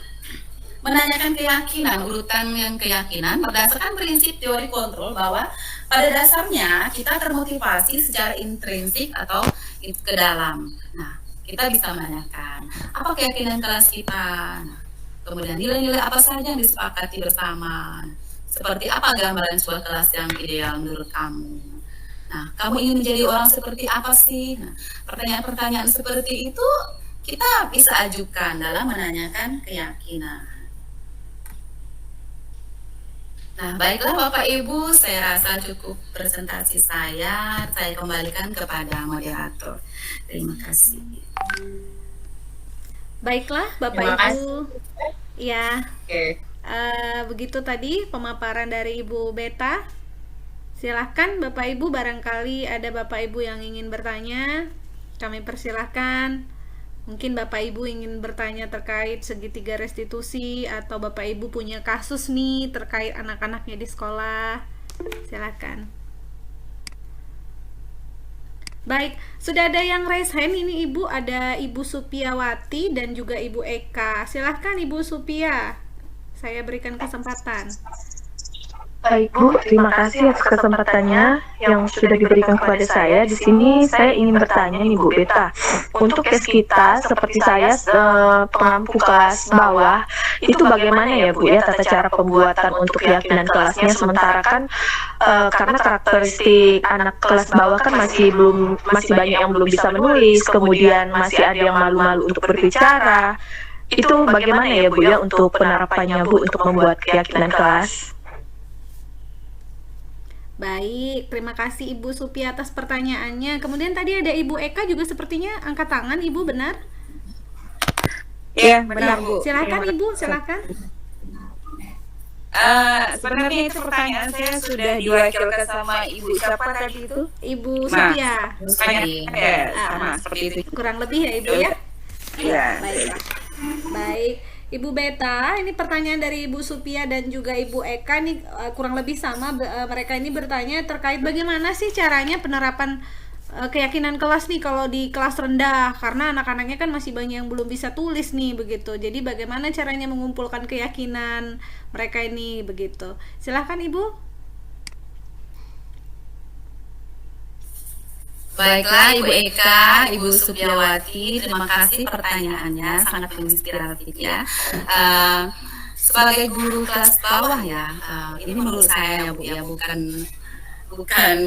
menanyakan keyakinan, urutan yang keyakinan berdasarkan prinsip teori kontrol bahwa pada dasarnya kita termotivasi secara intrinsik atau ke dalam. Nah, kita bisa menanyakan, apa keyakinan kelas kita? Nah, kemudian nilai-nilai apa saja yang disepakati bersama? Seperti apa gambaran sebuah kelas yang ideal menurut kamu? Nah, kamu ingin menjadi orang seperti apa sih? Nah, pertanyaan-pertanyaan seperti itu kita bisa ajukan dalam menanyakan keyakinan. Nah, baiklah Bapak Ibu, saya rasa cukup presentasi saya. Saya kembalikan kepada moderator. Terima kasih. Baiklah Bapak Ibu. Ya. Begitu tadi pemaparan dari Ibu Beta. Silahkan Bapak Ibu, barangkali ada Bapak Ibu yang ingin bertanya, kami persilahkan. Mungkin Bapak Ibu ingin bertanya terkait segitiga restitusi, atau Bapak Ibu punya kasus nih terkait anak-anaknya di sekolah. Silakan. Baik, sudah ada yang raise hand ini Ibu, ada Ibu Supiawati dan juga Ibu Eka. Silahkan Ibu Supia, saya berikan kesempatan. Baik Bu, terima kasih atas kesempatannya yang sudah diberikan kepada saya. Di sini saya ingin bertanya nih Bu Beta, untuk case kita seperti saya pengampu kelas bawah, itu bagaimana ya Bu ya tata cara pembuatan untuk keyakinan kelasnya, sementara kan karena karakteristik anak kelas bawah kan masih banyak yang belum bisa menulis, kemudian masih ada yang malu-malu untuk berbicara. Itu bagaimana ya Bu ya untuk penerapannya Bu untuk membuat keyakinan kelas? Baik, terima kasih Ibu Supi atas pertanyaannya. Kemudian tadi ada Ibu Eka juga sepertinya angkat tangan, Ibu benar? Iya, benar Bu. Silakan Ibu, silakan. Sebenarnya itu pertanyaan saya sudah diwakilkan sama Ibu siapa tadi itu? Ibu Supia. Sama seperti itu. Kurang lebih ya Ibu ya? Iya. Baik. Ibu Beta, ini pertanyaan dari Ibu Supia dan juga Ibu Eka nih kurang lebih sama. Mereka ini bertanya terkait bagaimana sih caranya penerapan keyakinan kelas nih kalau di kelas rendah, karena anak-anaknya kan masih banyak yang belum bisa tulis nih begitu. Jadi bagaimana caranya mengumpulkan keyakinan mereka ini begitu. Silahkan Ibu. Baiklah Ibu Eka, Ibu Supiawati, terima kasih pertanyaannya, sangat menginspiratif ya. Sebagai guru kelas bawah ya, ini menurut saya ya Bu ya, bukan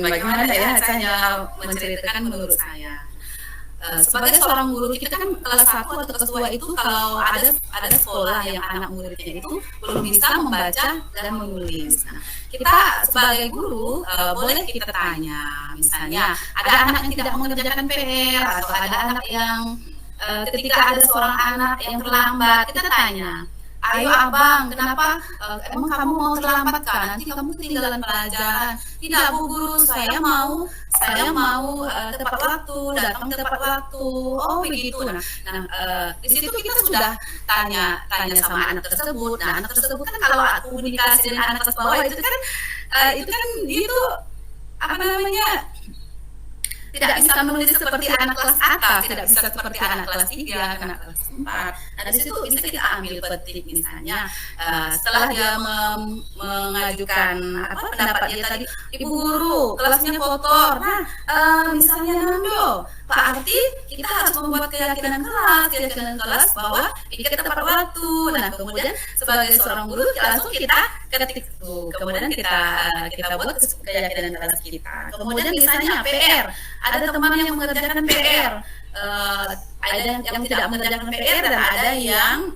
bagaimana ya, saya hanya menceritakan menurut saya. Sebagai seorang guru, kita kan kelas 1 atau kelas 2 itu kalau ada sekolah yang anak muridnya itu belum bisa membaca dan menulis. Nah, kita sebagai guru boleh kita tanya, misalnya ada anak yang tidak mengerjakan PR, atau ada anak yang ketika ada seorang anak yang terlambat, kita tanya, ayo abang, kenapa emang kamu mau terlambat kan? Nanti kamu ketinggalan pelajaran. Tidak Bu Guru, saya mau tepat waktu, datang tepat waktu. Oh begitu. Nah, di situ kita sudah tanya sama anak tersebut. Nah, anak tersebut kan kalau komunikasi dengan anak kelas bawah itu kan apa namanya? tidak bisa menulis seperti anak kelas atas, tidak bisa seperti anak kelas 3, anak kelas 4. Nah, di situ bisa kita ambil petik misalnya setelah dia mengajukan pendapat dia tadi, Ibu Guru, kelasnya kotor. Nah, misalnya Nando, Pak Arti, kita harus membuat keyakinan kelas bahwa kita tepat waktu. Nah, kemudian sebagai seorang guru langsung kita ketik tuh, kemudian kita buat keyakinan kelas kita. Kemudian misalnya PR, ada teman yang mengerjakan PR, ada yang tidak mengerjakan PR dan ada yang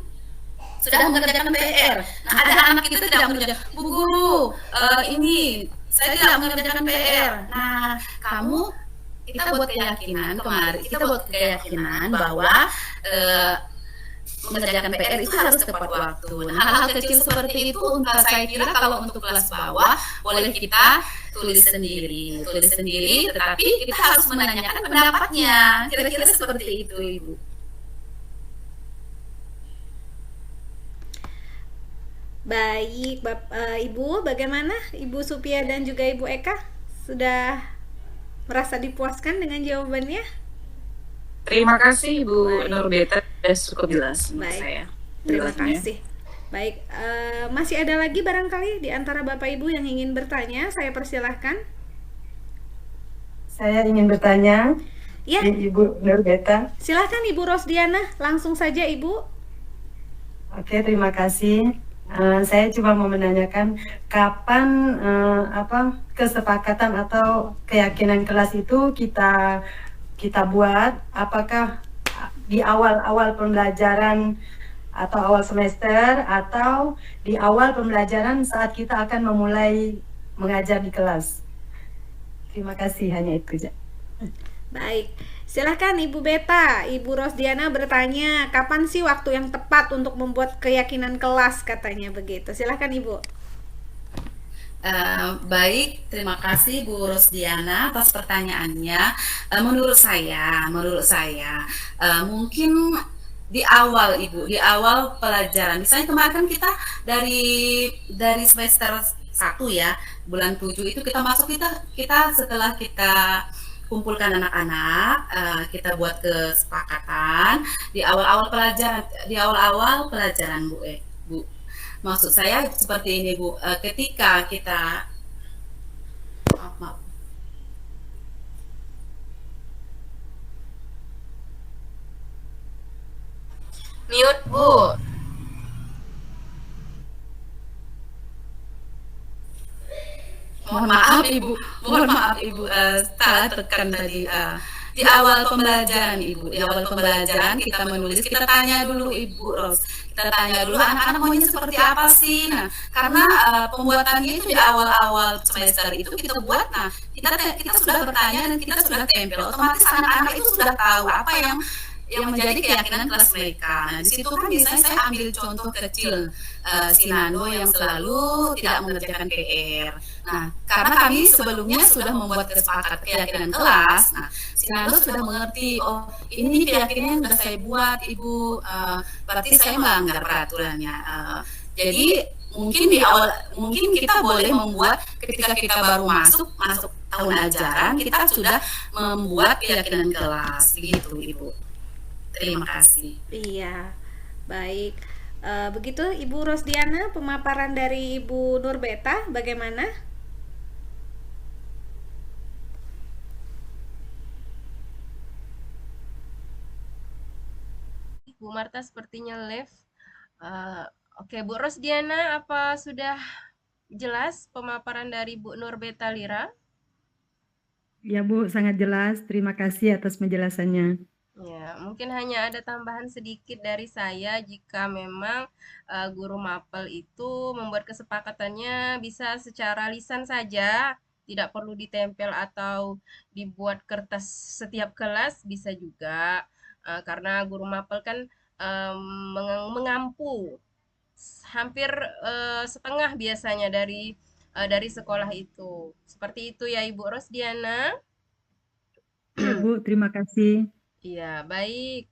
sudah mengerjakan PR. Nah, ada anak itu tidak mengerjakan, Bu Guru, ini saya tidak mengerjakan PR. Nah, kita buat keyakinan bahwa mengerjakan PR itu harus tepat waktu. Nah, hal-hal kecil seperti itu saya kira kalau untuk kelas bawah boleh kita tulis sendiri, tetapi kita harus menanyakan pendapatnya. Kira-kira seperti itu, Ibu. Baik, Ibu, bagaimana Ibu Supia dan juga Ibu Eka? Sudah merasa dipuaskan dengan jawabannya? Terima kasih Ibu Nurbeta, sudah cukup jelas menurut Baik, saya. terima Jelasnya. kasih. Baik, masih ada lagi barangkali di antara Bapak Ibu yang ingin bertanya? Saya persilahkan. Saya ingin bertanya, Ya, Ibu Nurbeta. silahkan Ibu Rosdiana, langsung saja Ibu. Oke, terima kasih. Saya cuma mau menanyakan kapan kesepakatan atau keyakinan kelas itu kita buat, apakah di awal-awal pembelajaran atau awal semester atau di awal pembelajaran saat kita akan memulai mengajar di kelas. Terima kasih, hanya itu saja. Baik, silahkan Ibu Beta. Ibu Rosdiana bertanya, kapan sih waktu yang tepat untuk membuat keyakinan kelas, katanya begitu. Silahkan Ibu. Baik, terima kasih Bu Rosdiana atas pertanyaannya. Menurut saya mungkin di awal Ibu, di awal pelajaran. Misalnya kemarin kan kita dari semester 1 ya, bulan 7 itu kita masuk, kita setelah kita kumpulkan anak-anak, kita buat kesepakatan di awal-awal pelajaran Bu. Maksud saya seperti ini Bu, ketika kita maaf. Mute, Bu. Mohon maaf Ibu, salah tekan tadi. Di awal pembelajaran Ibu, kita menulis, kita tanya dulu Ibu Ros, kita tanya dulu anak-anak maunya seperti apa sih. Nah, karena pembuatannya itu di awal-awal semester itu kita buat, nah kita sudah bertanya dan kita sudah tempel, otomatis anak-anak itu sudah tahu apa yang menjadi keyakinan kelas mereka. Nah, di situ kan misalnya saya ambil contoh kecil si Nando yang selalu tidak mengerjakan PR. Nah, karena kami sebelumnya sudah membuat kesepakatan keyakinan kelas, nah si Nando sudah mengerti, oh ini keyakinan yang sudah saya buat Ibu, berarti saya melanggar peraturannya. Jadi mungkin kita boleh membuat ketika kita baru masuk tahun ajaran, kita sudah membuat keyakinan kelas, begitu Ibu. Terima kasih. Iya, baik. Begitu Ibu Rosdiana, pemaparan dari Ibu Nurbeta, bagaimana? Bu Marta sepertinya live. Oke, Bu Rosdiana, apa sudah jelas pemaparan dari Bu Nurbeta Lira? Ya Bu, sangat jelas. Terima kasih atas penjelasannya. Ya, mungkin hanya ada tambahan sedikit dari saya, jika memang guru mapel itu membuat kesepakatannya bisa secara lisan saja, tidak perlu ditempel atau dibuat kertas setiap kelas, bisa juga. Karena guru mapel kan mengampu hampir setengah biasanya dari sekolah itu. Seperti itu ya Ibu Rosdiana. Ya Bu, terima kasih. Iya, baik.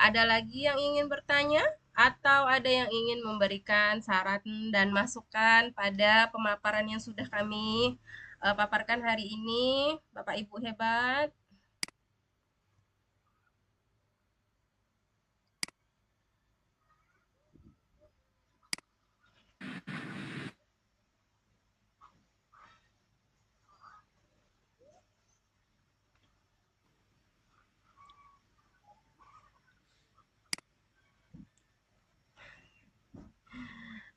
Ada lagi yang ingin bertanya atau ada yang ingin memberikan saran dan masukan pada pemaparan yang sudah kami paparkan hari ini, Bapak Ibu hebat.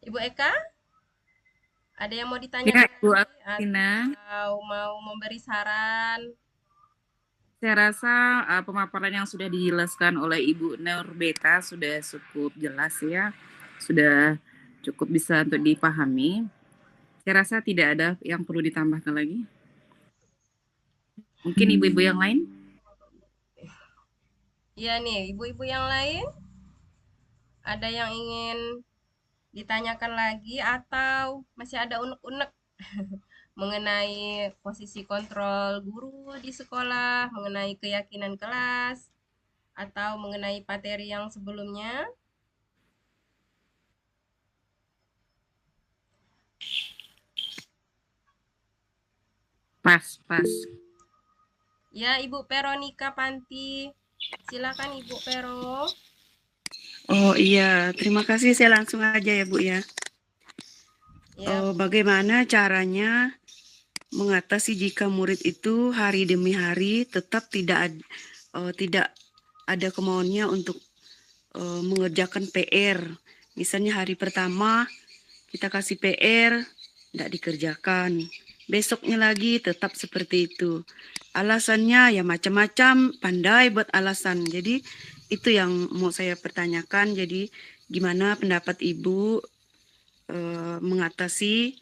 Ibu Eka, ada yang mau ditanyakan Ya, Bu lagi Agustina. atau mau memberi saran? Saya rasa pemaparan yang sudah dijelaskan oleh Ibu Nurbeta sudah cukup jelas ya, sudah cukup bisa untuk dipahami. Saya rasa tidak ada yang perlu ditambahkan lagi. Mungkin ibu-ibu yang lain? Iya nih, ibu-ibu yang lain, ada yang ingin ditanyakan lagi atau masih ada unek-unek mengenai posisi kontrol guru di sekolah, mengenai keyakinan kelas, atau mengenai materi yang sebelumnya? Pas. Ya, Ibu Veronica Panti. Silakan Ibu Vero. Oh iya, terima kasih. Saya langsung aja ya Bu ya. Ya. Bagaimana caranya mengatasi jika murid itu hari demi hari tetap tidak ada kemauannya untuk mengerjakan PR. Misalnya hari pertama kita kasih PR, tidak dikerjakan. Besoknya lagi tetap seperti itu. Alasannya ya macam-macam, pandai buat alasan. Jadi itu yang mau saya pertanyakan. Jadi gimana pendapat Ibu mengatasi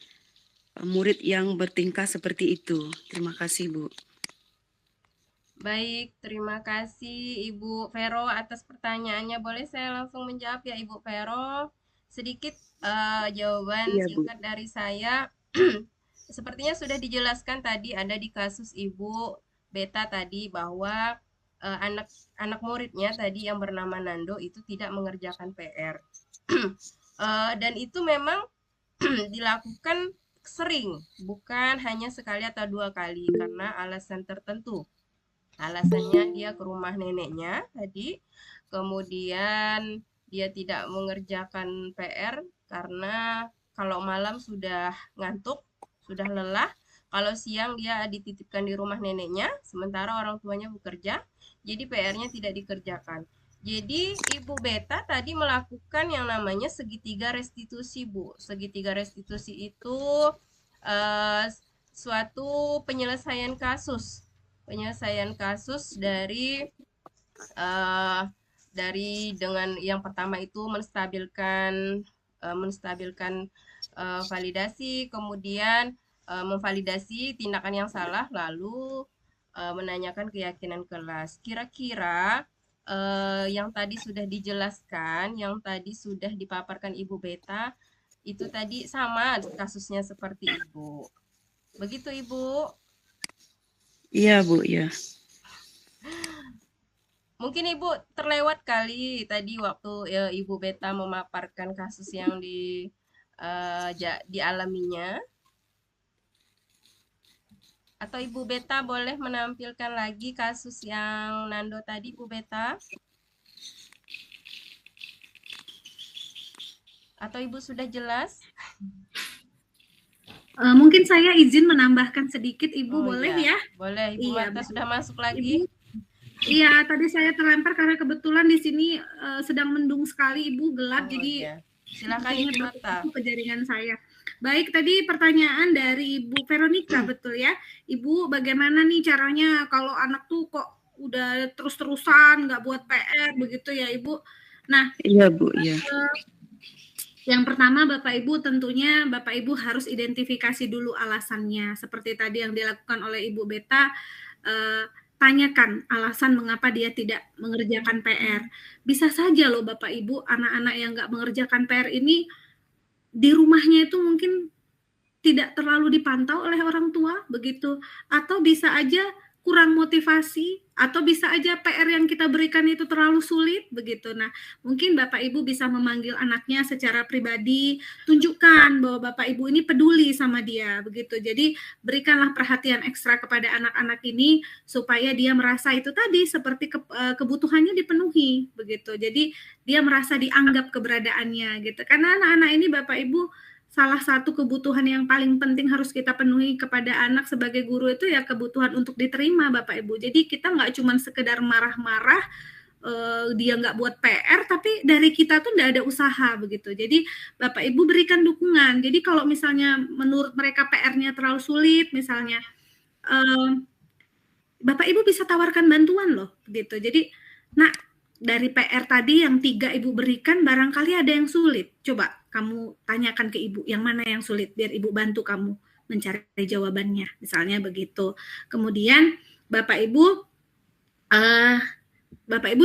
murid yang bertingkah seperti itu? Terima kasih Bu. Baik, terima kasih Ibu Vero atas pertanyaannya. Boleh saya langsung menjawab ya Ibu Vero? Sedikit jawaban singkat dari saya. Sepertinya sudah dijelaskan tadi ada di kasus Ibu Beta tadi bahwa anak muridnya tadi yang bernama Nando itu tidak mengerjakan PR. Dan itu memang dilakukan sering, bukan hanya sekali atau 2 kali karena alasan tertentu. Alasannya dia ke rumah neneknya tadi, kemudian dia tidak mengerjakan PR karena kalau malam sudah ngantuk, sudah lelah. Kalau siang dia dititipkan di rumah neneknya, sementara orang tuanya bekerja, jadi PR-nya tidak dikerjakan. Jadi Ibu Beta tadi melakukan yang namanya segitiga restitusi, Bu. Segitiga restitusi itu suatu penyelesaian kasus dari dengan yang pertama itu menstabilkan validasi, kemudian memvalidasi tindakan yang salah, lalu menanyakan keyakinan kelas. Kira-kira yang tadi sudah dijelaskan, yang tadi sudah dipaparkan Ibu Beta, itu tadi sama kasusnya seperti Ibu. Begitu Ibu? Iya Bu, ya. Mungkin Ibu terlewat kali tadi waktu Ibu Beta memaparkan kasus yang dialaminya. Atau Ibu Beta boleh menampilkan lagi kasus yang Nando tadi, Ibu Beta? Atau Ibu sudah jelas? Mungkin saya izin menambahkan sedikit, Ibu, boleh ya? Boleh, Ibu Marta sudah masuk lagi. Iya, tadi saya terlempar karena kebetulan di sini sedang mendung sekali, Ibu, gelap, jadi silakan Ibu Marta. Ke jaringan saya. Baik, tadi pertanyaan dari Ibu Veronica, betul ya? Ibu, bagaimana nih caranya kalau anak tuh kok udah terus-terusan nggak buat PR begitu ya, Ibu? Nah, iya Bu, iya. Yang pertama Bapak Ibu tentunya Bapak Ibu harus identifikasi dulu alasannya. Seperti tadi yang dilakukan oleh Ibu Beta, tanyakan alasan mengapa dia tidak mengerjakan PR. Bisa saja loh Bapak Ibu, anak-anak yang nggak mengerjakan PR ini di rumahnya itu mungkin tidak terlalu dipantau oleh orang tua begitu, atau bisa aja kurang motivasi, atau bisa aja PR yang kita berikan itu terlalu sulit begitu. Nah, mungkin Bapak Ibu bisa memanggil anaknya secara pribadi, tunjukkan bahwa Bapak Ibu ini peduli sama dia begitu. Jadi berikanlah perhatian ekstra kepada anak-anak ini supaya dia merasa itu tadi seperti kebutuhannya dipenuhi begitu. Jadi dia merasa dianggap keberadaannya gitu. Karena anak-anak ini Bapak Ibu, salah satu kebutuhan yang paling penting harus kita penuhi kepada anak sebagai guru itu ya kebutuhan untuk diterima Bapak Ibu. Jadi kita nggak cuma sekedar marah-marah, dia nggak buat PR, tapi dari kita tuh nggak ada usaha begitu. Jadi Bapak Ibu berikan dukungan. Jadi kalau misalnya menurut mereka PR-nya terlalu sulit misalnya, Bapak Ibu bisa tawarkan bantuan loh gitu. Jadi dari PR tadi yang 3 Ibu berikan, barangkali ada yang sulit. Coba kamu tanyakan ke Ibu, yang mana yang sulit, biar Ibu bantu kamu mencari jawabannya. Misalnya begitu. Kemudian Bapak Ibu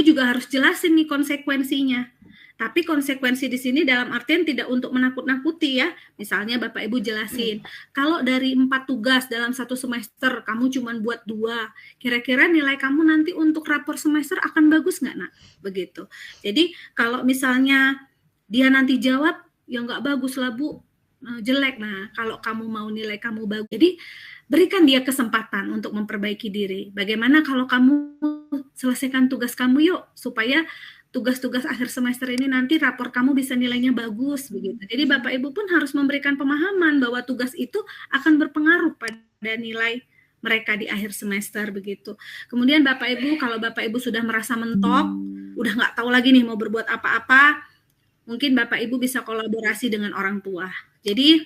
juga harus jelasin nih konsekuensinya. Tapi konsekuensi di sini dalam artian tidak untuk menakut-nakuti ya. Misalnya Bapak Ibu jelasin, kalau dari 4 tugas dalam 1 semester kamu cuma buat 2, kira-kira nilai kamu nanti untuk rapor semester akan bagus nggak nak? Begitu. Jadi kalau misalnya dia nanti jawab, ya nggak bagus lah Bu, jelek. Nah kalau kamu mau nilai kamu bagus, jadi berikan dia kesempatan untuk memperbaiki diri. Bagaimana kalau kamu selesaikan tugas kamu yuk, supaya tugas-tugas akhir semester ini nanti rapor kamu bisa nilainya bagus begitu. Jadi Bapak Ibu pun harus memberikan pemahaman bahwa tugas itu akan berpengaruh pada nilai mereka di akhir semester begitu. Kemudian Bapak Ibu, kalau Bapak Ibu sudah merasa mentok, udah nggak tahu lagi nih mau berbuat apa-apa, mungkin Bapak Ibu bisa kolaborasi dengan orang tua. Jadi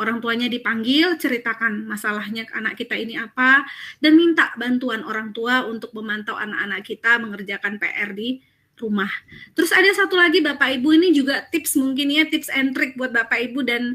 orang tuanya dipanggil, ceritakan masalahnya ke anak kita ini apa, dan minta bantuan orang tua untuk memantau anak-anak kita mengerjakan PR di rumah. Terus ada satu lagi Bapak Ibu, ini juga tips mungkin ya, tips and trick buat Bapak Ibu, dan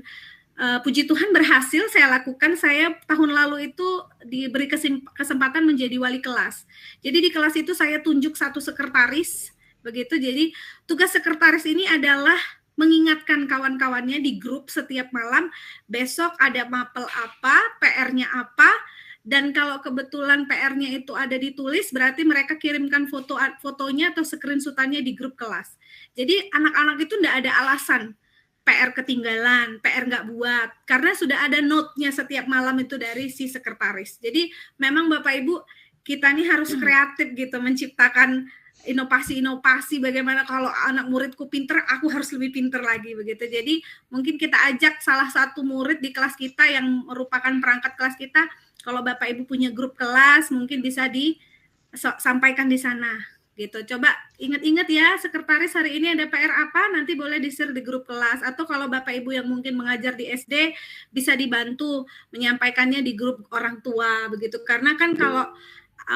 puji Tuhan berhasil saya lakukan. Saya tahun lalu itu diberi kesempatan menjadi wali kelas. Jadi di kelas itu saya tunjuk satu sekretaris begitu. Jadi tugas sekretaris ini adalah mengingatkan kawan-kawannya di grup setiap malam, besok ada mapel apa, PR-nya apa. Dan kalau kebetulan PR-nya itu ada ditulis, berarti mereka kirimkan fotonya atau screenshot-nya di grup kelas. Jadi anak-anak itu tidak ada alasan PR ketinggalan, PR nggak buat, karena sudah ada note-nya setiap malam itu dari si sekretaris. Jadi memang Bapak Ibu, kita ini harus kreatif gitu, menciptakan inovasi-inovasi bagaimana kalau anak muridku pinter, aku harus lebih pinter lagi begitu. Jadi mungkin kita ajak salah satu murid di kelas kita yang merupakan perangkat kelas kita, kalau Bapak Ibu punya grup kelas, mungkin bisa disampaikan di sana gitu. Coba ingat-ingat ya, sekretaris hari ini ada PR apa, nanti boleh di-share di grup kelas. Atau kalau Bapak Ibu yang mungkin mengajar di SD, bisa dibantu menyampaikannya di grup orang tua begitu. Karena kan kalau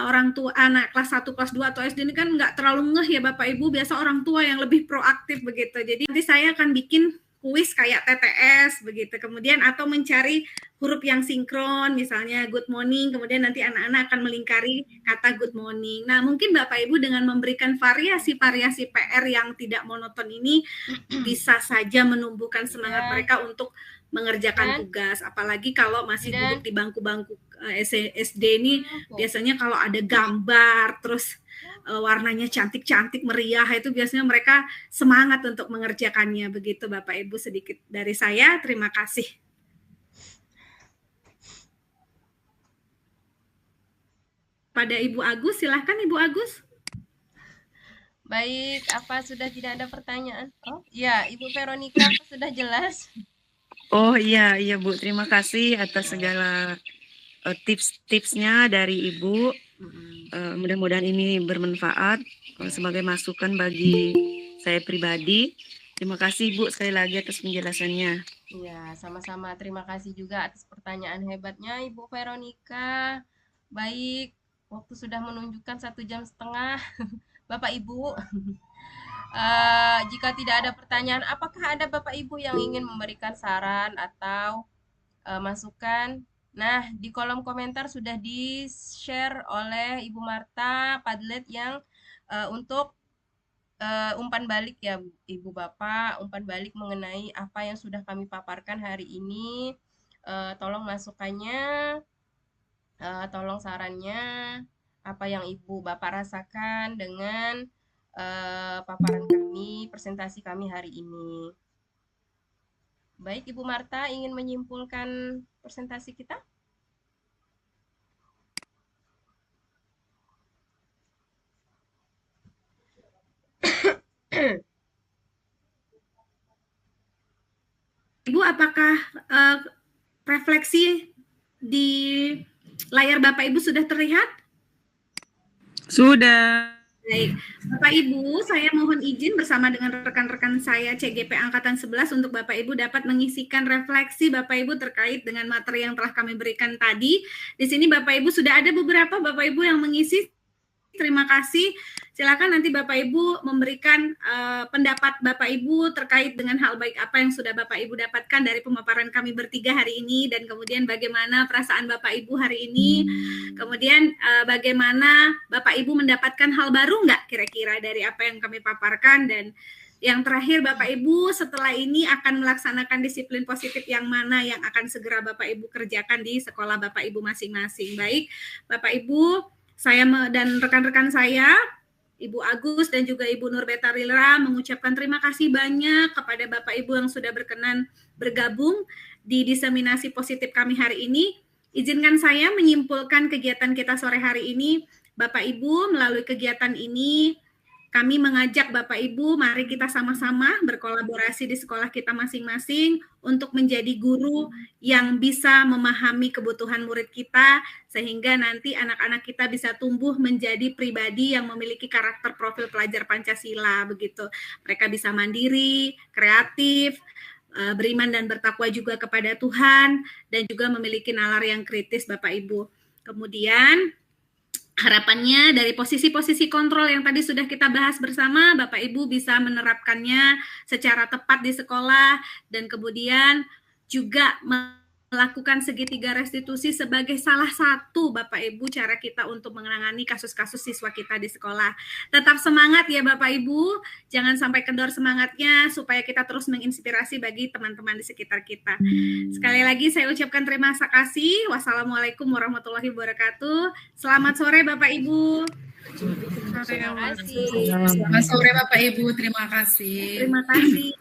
orang tua anak kelas 1, kelas 2 atau SD ini kan nggak terlalu ngeh ya Bapak Ibu, biasa orang tua yang lebih proaktif begitu. Jadi nanti saya akan bikin kuis kayak TTS begitu, kemudian atau mencari huruf yang sinkron, misalnya good morning, kemudian nanti anak-anak akan melingkari kata good morning. Nah mungkin Bapak Ibu dengan memberikan variasi-variasi PR yang tidak monoton ini bisa saja menumbuhkan semangat mereka untuk mengerjakan tugas, apalagi kalau masih duduk di bangku-bangku SD ini, biasanya kalau ada gambar terus warnanya cantik-cantik meriah, itu biasanya mereka semangat untuk mengerjakannya begitu. Bapak Ibu, sedikit dari saya, terima kasih. Pada Ibu Agus, silahkan Ibu Agus. Baik, apa sudah tidak ada pertanyaan? Oh ya, Ibu Veronica, apa sudah jelas? Oh iya Bu, terima kasih atas segala tips-tipsnya dari Ibu. Mudah-mudahan ini bermanfaat sebagai masukan bagi saya pribadi. Terima kasih Bu sekali lagi atas penjelasannya. Iya, sama-sama. Terima kasih juga atas pertanyaan hebatnya Ibu Veronica. Baik, waktu sudah menunjukkan 1 jam setengah. Bapak Ibu, jika tidak ada pertanyaan, apakah ada Bapak Ibu yang ingin memberikan saran atau masukan? Nah, di kolom komentar sudah di-share oleh Ibu Marta Padlet yang untuk umpan balik ya Ibu Bapak, umpan balik mengenai apa yang sudah kami paparkan hari ini. Tolong masukannya Tolong sarannya apa yang Ibu Bapak rasakan dengan paparan kami, presentasi kami hari ini. Baik, Ibu Marta ingin menyimpulkan presentasi kita? Ibu, apakah refleksi di layar Bapak Ibu sudah terlihat? Sudah. Baik, Bapak Ibu, saya mohon izin bersama dengan rekan-rekan saya CGP Angkatan 11 untuk Bapak Ibu dapat mengisikan refleksi Bapak Ibu terkait dengan materi yang telah kami berikan tadi. Di sini Bapak Ibu sudah ada beberapa Bapak Ibu yang mengisi. Terima kasih. Silakan nanti Bapak Ibu memberikan pendapat Bapak Ibu terkait dengan hal baik apa yang sudah Bapak Ibu dapatkan dari pemaparan kami bertiga hari ini, dan kemudian bagaimana perasaan Bapak Ibu hari ini, kemudian bagaimana Bapak Ibu mendapatkan hal baru nggak kira-kira dari apa yang kami paparkan, dan yang terakhir Bapak Ibu setelah ini akan melaksanakan disiplin positif yang mana yang akan segera Bapak Ibu kerjakan di sekolah Bapak Ibu masing-masing. Baik, Bapak Ibu, saya dan rekan-rekan saya, Ibu Agus dan juga Ibu Nurbeta Rilra mengucapkan terima kasih banyak kepada Bapak Ibu yang sudah berkenan bergabung di diseminasi positif kami hari ini. Izinkan saya menyimpulkan kegiatan kita sore hari ini. Bapak Ibu, melalui kegiatan ini kami mengajak Bapak Ibu, mari kita sama-sama berkolaborasi di sekolah kita masing-masing untuk menjadi guru yang bisa memahami kebutuhan murid kita, sehingga nanti anak-anak kita bisa tumbuh menjadi pribadi yang memiliki karakter profil pelajar Pancasila, begitu. Mereka bisa mandiri, kreatif, beriman dan bertakwa juga kepada Tuhan, dan juga memiliki nalar yang kritis, Bapak Ibu. Kemudian, harapannya dari posisi-posisi kontrol yang tadi sudah kita bahas bersama, Bapak Ibu bisa menerapkannya secara tepat di sekolah, dan kemudian juga melakukan segitiga restitusi sebagai salah satu Bapak Ibu cara kita untuk menangani kasus-kasus siswa kita di sekolah. Tetap semangat ya Bapak Ibu, jangan sampai kendor semangatnya supaya kita terus menginspirasi bagi teman-teman di sekitar kita. Sekali lagi saya ucapkan terima kasih. Wassalamualaikum warahmatullahi wabarakatuh. Selamat sore Bapak Ibu. Terima kasih. Selamat sore Bapak Ibu, terima kasih. Terima kasih.